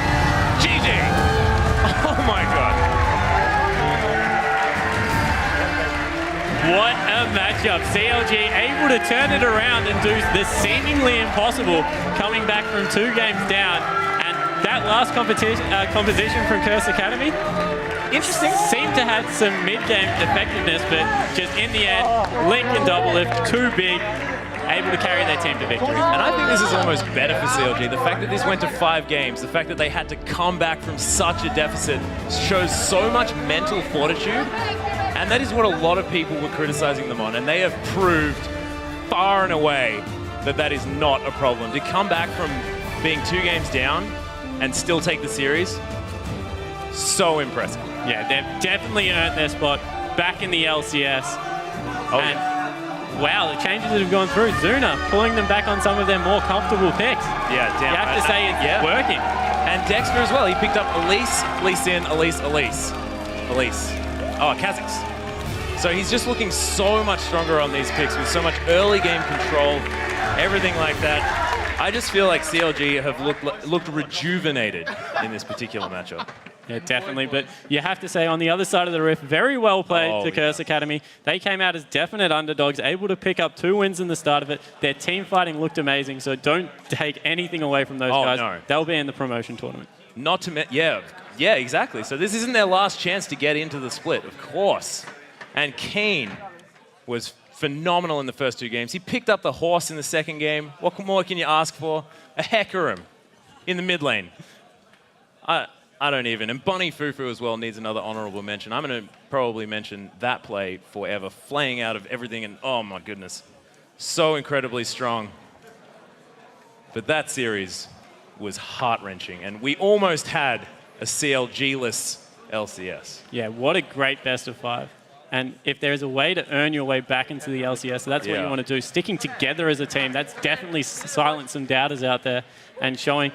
GG. Oh my God. matchup. CLG able to turn it around and do the seemingly impossible, coming back from 2 games down. And that last composition from Curse Academy, interesting, seemed to have some mid-game effectiveness, but just in the end, Link and Doublelift, too big, able to carry their team to victory. And I think this is almost better for CLG. The fact that this went to 5 games, the fact that they had to come back from such a deficit shows so much mental fortitude. And that is what a lot of people were criticizing them on. And they have proved far and away that that is not a problem. To come back from being 2 games down and still take the series, so impressive. Yeah, they've definitely earned their spot back in the LCS. Oh, and wow, the changes that have gone through. Zuna pulling them back on some of their more comfortable picks. Yeah, damn. You have to say it's working. And Dexter as well. He picked up Elise, Lee Sin, Elise. Oh, Kha'Zix. So he's just looking so much stronger on these picks with so much early game control, everything like that. I just feel like CLG have looked rejuvenated in this particular matchup. Yeah, definitely. But you have to say, on the other side of the rift, very well played to Curse Academy. They came out as definite underdogs, able to pick up 2 wins in the start of it. Their team fighting looked amazing, so don't take anything away from those guys. No. They'll be in the promotion tournament. Not to yeah, exactly. So this isn't their last chance to get into the split, of course. And Kane was phenomenal in the first 2 games. He picked up the horse in the second game. What more can you ask for? A Hecarim in the mid lane. I don't even. And Bunny Fufu as well needs another honorable mention. I'm going to probably mention that play forever, flaying out of everything, and oh my goodness, so incredibly strong. But that series was heart-wrenching, and we almost had a CLG-less LCS. Yeah, what a great best of 5. And if there's a way to earn your way back into the LCS, that's what you want to do. Sticking together as a team, that's definitely silenced some doubters out there and showing,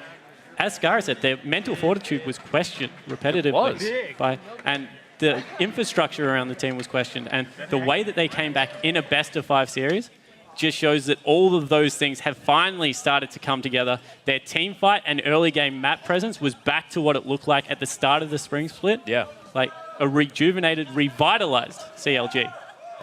as Scar said, their mental fortitude was questioned repetitively. And the infrastructure around the team was questioned. And the way that they came back in a best of 5 series just shows that all of those things have finally started to come together. Their team fight and early game map presence was back to what it looked like at the start of the spring split. Yeah. Like a rejuvenated, revitalized CLG.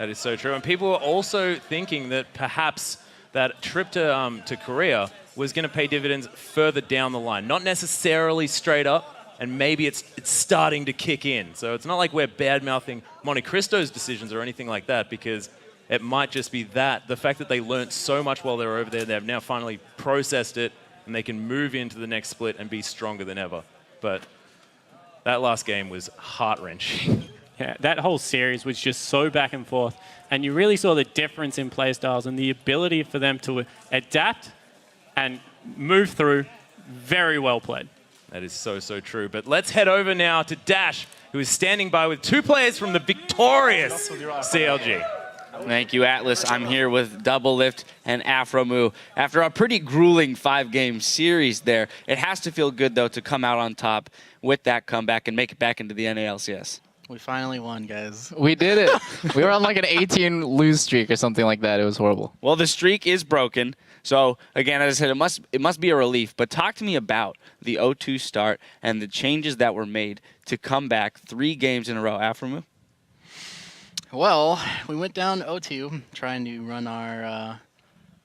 That is so true. And people were also thinking that perhaps that trip to Korea was going to pay dividends further down the line. Not necessarily straight up, and maybe it's starting to kick in. So it's not like we're bad-mouthing Monte Cristo's decisions or anything like that, because it might just be that. The fact that they learned so much while they were over there, they've now finally processed it, and they can move into the next split and be stronger than ever. But that last game was heart-wrenching. Yeah, that whole series was just so back and forth. And you really saw the difference in play styles and the ability for them to adapt and move through. Very well played. That is so, so true. But let's head over now to Dash, who is standing by with 2 players from the victorious CLG. Thank you, Atlas. I'm here with Doublelift and Afromu. After a pretty grueling 5-game series there, it has to feel good, though, to come out on top with that comeback and make it back into the NALCS. We finally won, guys. We did it. We were on like an 18 lose streak or something like that. It was horrible. Well, the streak is broken. So, again, as I said, it must be a relief. But talk to me about the 0-2 start and the changes that were made to come back 3 games in a row. Afromu? Well, we went down 0-2, trying to run our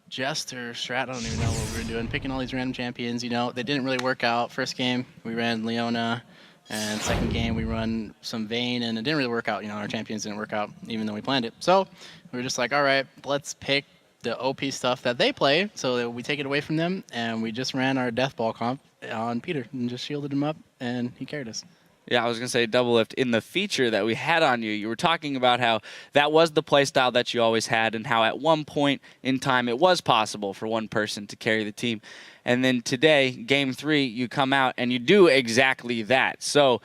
Jester strat. I don't even know what we were doing, picking all these random champions. You know, they didn't really work out. First game, we ran Leona. And second game, we run some Vayne, and it didn't really work out. You know, our champions didn't work out, even though we planned it. So we were just like, all right, let's pick the OP stuff that they play so that we take it away from them. And we just ran our Death Ball comp on Peter and just shielded him up, and he carried us. Yeah, I was going to say, Doublelift, in the feature that we had on you, you were talking about how that was the playstyle that you always had and how at one point in time it was possible for one person to carry the team. And then today, Game 3, you come out and you do exactly that. So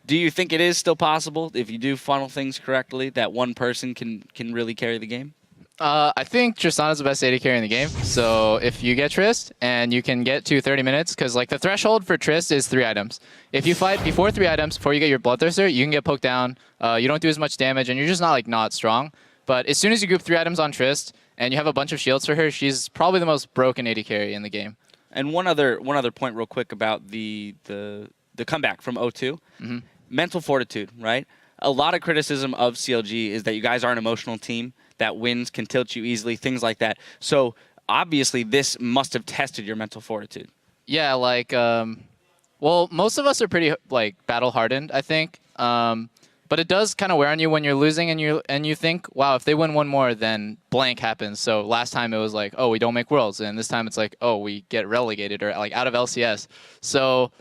do you think it is still possible, if you do funnel things correctly, that one person can really carry the game? I think Tristana's the best AD carry in the game. So if you get Trist and you can get to 30 minutes, because like the threshold for Trist is 3 items. If you fight before 3 items, before you get your Bloodthirster, you can get poked down. You don't do as much damage, and you're just not strong. But as soon as you group 3 items on Trist and you have a bunch of shields for her, she's probably the most broken AD carry in the game. And one other point real quick about the comeback from 0-2. Mental fortitude, right? A lot of criticism of CLG is that you guys are an emotional team, that wins can tilt you easily, things like that. So obviously this must have tested your mental fortitude. Yeah, like, well, most of us are pretty like battle hardened, I think. But it does kind of wear on you when you're losing and you think, wow, if they win one more, then blank happens. So last time it was like, oh, we don't make worlds, and this time it's like, oh, we get relegated or like out of LCS. So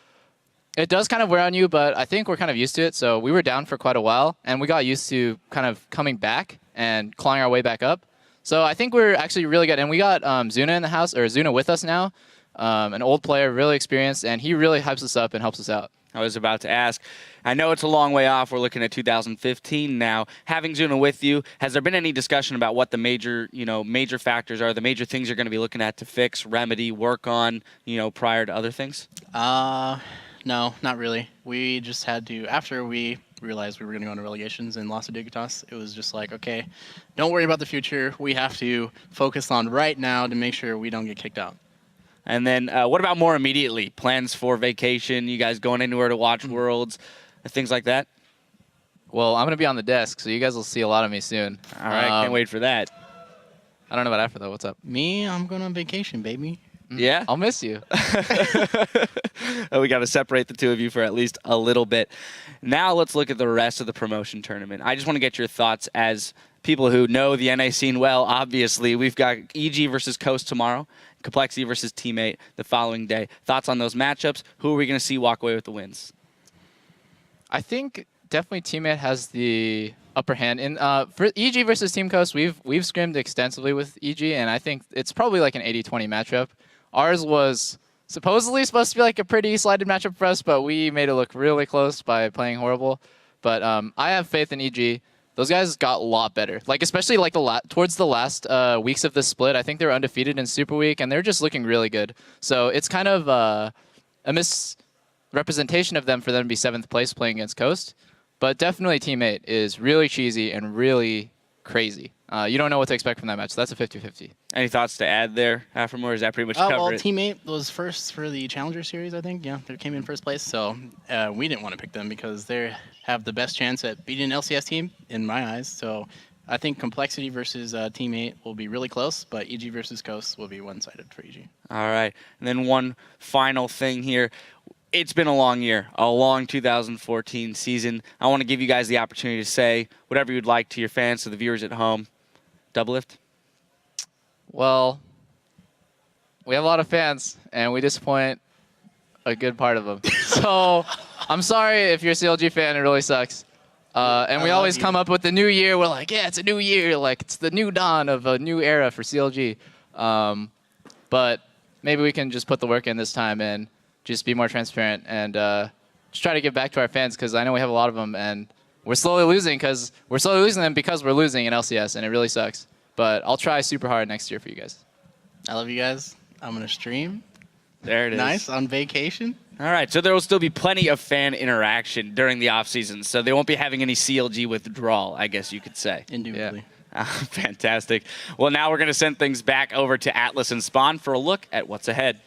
it does kind of wear on you, but I think we're kind of used to it. So we were down for quite a while, and we got used to kind of coming back and clawing our way back up. So I think we're actually really good. And we got Zuna in the house, or Zuna with us now, an old player, really experienced, and he really hypes us up and helps us out. I was about to ask. I know it's a long way off. We're looking at 2015 now. Having Zuna with you, has there been any discussion about what the major factors are, the major things you're going to be looking at to fix, remedy, work on, prior to other things? No, not really. We just had to, after we realized we were going to go into relegations and lost to Dignitas, it was just like, okay, don't worry about the future. We have to focus on right now to make sure we don't get kicked out. And then what about more immediately? Plans for vacation? You guys going anywhere to watch Worlds? Things like that? Well, I'm going to be on the desk, so you guys will see a lot of me soon. All right, can't wait for that. I don't know about after, though. What's up? Me, I'm going on vacation, baby. Yeah? I'll miss you. We got to separate the two of you for at least a little bit. Now let's look at the rest of the promotion tournament. I just want to get your thoughts as people who know the NA scene well. Obviously, we've got EG versus Coast tomorrow, Complexity versus Teammate the following day. Thoughts on those matchups? Who are we going to see walk away with the wins? I think definitely Teammate has the upper hand. In for EG versus Team Coast, we've scrimmed extensively with EG, and I think it's probably like an 80-20 matchup. Ours was supposedly supposed to be like a pretty slided matchup for us, but we made it look really close by playing horrible. But I have faith in EG. Those guys got a lot better. Like, especially like towards the last weeks of the split, I think they were undefeated in Super Week, and they're just looking really good. So it's kind of a misrepresentation of them for them to be 7th place playing against Coast. But definitely Teammate is really cheesy and really crazy. You don't know what to expect from that match. So that's a 50-50. Any thoughts to add there, Aframore? Is that pretty much covered? Well, Teammate was first for the Challenger Series, I think. Yeah, they came in first place. So we didn't want to pick them because they have the best chance at beating an LCS team, in my eyes. So I think Complexity versus Teammate will be really close, but EG versus Coast will be one-sided for EG. All right. And then one final thing here. It's been a long year, a long 2014 season. I want to give you guys the opportunity to say whatever you'd like to your fans, to the viewers at home. Doublelift? Well, we have a lot of fans, and we disappoint a good part of them. So I'm sorry if you're a CLG fan, it really sucks. And we always come up with the new year. We're like, yeah, it's a new year. Like, it's the new dawn of a new era for CLG. But maybe we can just put the work in this time and just be more transparent and just try to give back to our fans, because I know we have a lot of them, and we're slowly losing them because we're losing in LCS, and it really sucks. But I'll try super hard next year for you guys. I love you guys. I'm going to stream. There it is. Nice, on vacation. All right, so there will still be plenty of fan interaction during the off-season, so they won't be having any CLG withdrawal, I guess you could say. Indubitably. Yeah. Fantastic. Well, now we're going to send things back over to Atlas and Spawn for a look at what's ahead.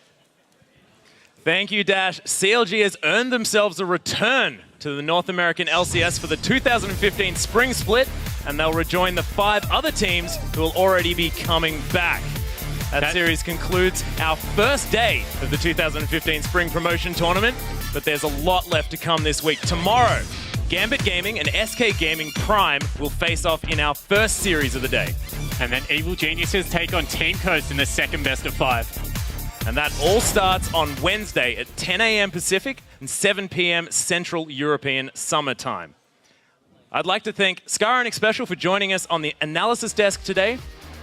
Thank you, Dash. CLG has earned themselves a return to the North American LCS for the 2015 Spring Split, and they'll rejoin the 5 other teams who will already be coming back. That series concludes our first day of the 2015 Spring Promotion Tournament, but there's a lot left to come this week. Tomorrow, Gambit Gaming and SK Gaming Prime will face off in our first series of the day. And then Evil Geniuses take on Team Coast in the second best of 5. And that all starts on Wednesday at 10 a.m. Pacific and 7 p.m. Central European Summer Time. I'd like to thank Scar and Special for joining us on the analysis desk today.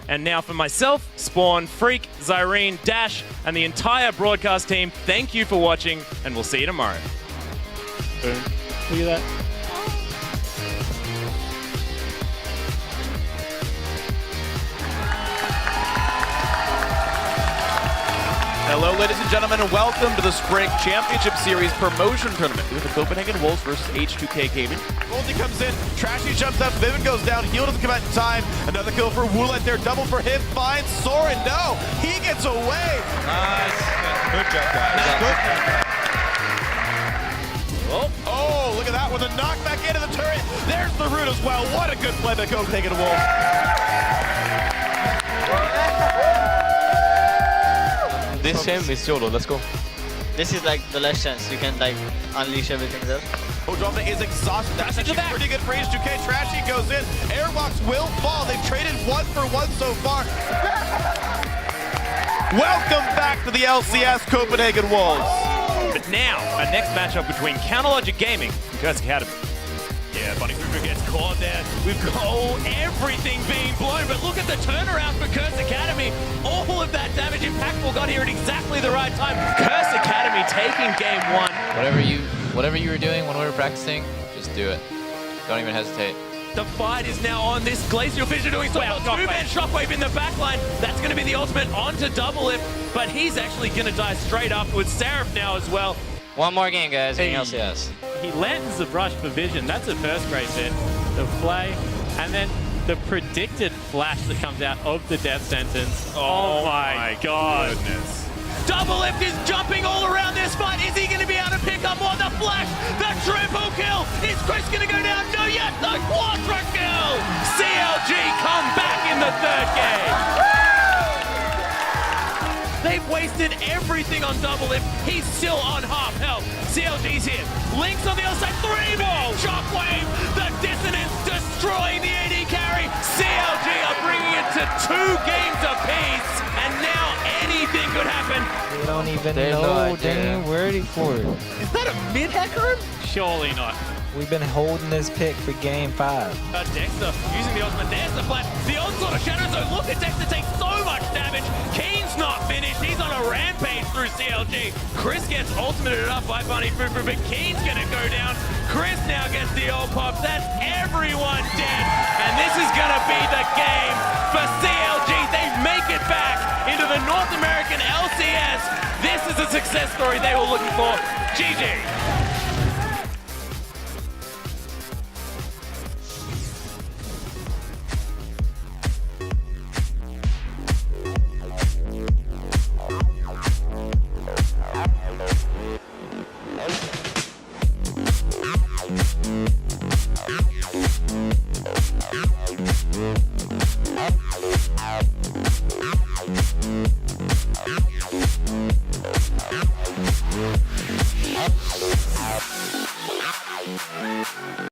And now for myself, Spawn, Freak, Zyrene, Dash, and the entire broadcast team, thank you for watching, and we'll see you tomorrow. Boom. Look at that. Hello, ladies and gentlemen, and welcome to the Spring Championship Series Promotion Tournament. We have the Copenhagen Wolves versus H2K Gaming. Volty comes in, Trashy jumps up, Vivid goes down, Heal doesn't come out in time. Another kill for Woolet there, double for him, finds Soren, no! He gets away! Nice. Good job, guys. Oh, look at that with a knockback into the turret. There's the root as well. What a good play by Copenhagen Wolves. This champ is solo, let's go. This is like the last chance. You can like unleash everything there. Odromna is exhausted. That's actually pretty good for H2K. Trashy goes in. Airbox will fall. They've traded 1 for 1 so far. Welcome back to the LCS Copenhagen Wolves. But now, our next matchup between Counterlogic Gaming and Curse Academy. Yeah, Bunny Fufu gets caught there. We've got everything being blown, but look at the turnaround for Curse Academy. All of that damage impactful got here at exactly the right time. Curse Academy taking game 1. Whatever you were doing when we were practicing, just do it. Don't even hesitate. The fight is now on. This Glacial Fissure doing so well. Two-man Shockwave in the backline. That's going to be the ultimate onto Double Lift, but he's actually going to die straight afterwards. Seraph now as well. One more game, guys, in LCS. He lands the brush for vision. That's a first grade bit. The play, and then the predicted flash that comes out of the death sentence. Oh my god. Goodness. Double Lift is jumping all around this fight. Is he going to be able to pick up more? The flash, the triple kill. Is Chris going to go down? No, yet the quadra kill. CLG come back in the third game. They've wasted everything on Double Lift. He's still on half health. CLG's here. Lynx on the other side. 3-ball. Shockwave. The dissonance destroying the AD carry. CLG are bringing it to 2 games apiece. And now anything could happen. They don't even know. They ain't ready for it. Is that a mid-hacker? Surely not. We've been holding this pick for game 5. Dexter using the ultimate. There's the flash. The onslaught of Shadow Zone. Look at Dexter take so much damage. Keen's not finished. He's on a rampage through CLG. Chris gets ultimated up by Bunny Fufu, but Keen's going to go down. Chris now gets the ult pop. That's everyone dead. And this is going to be the game for CLG. They make it back into the North American LCS. This is a success story they were looking for. GG.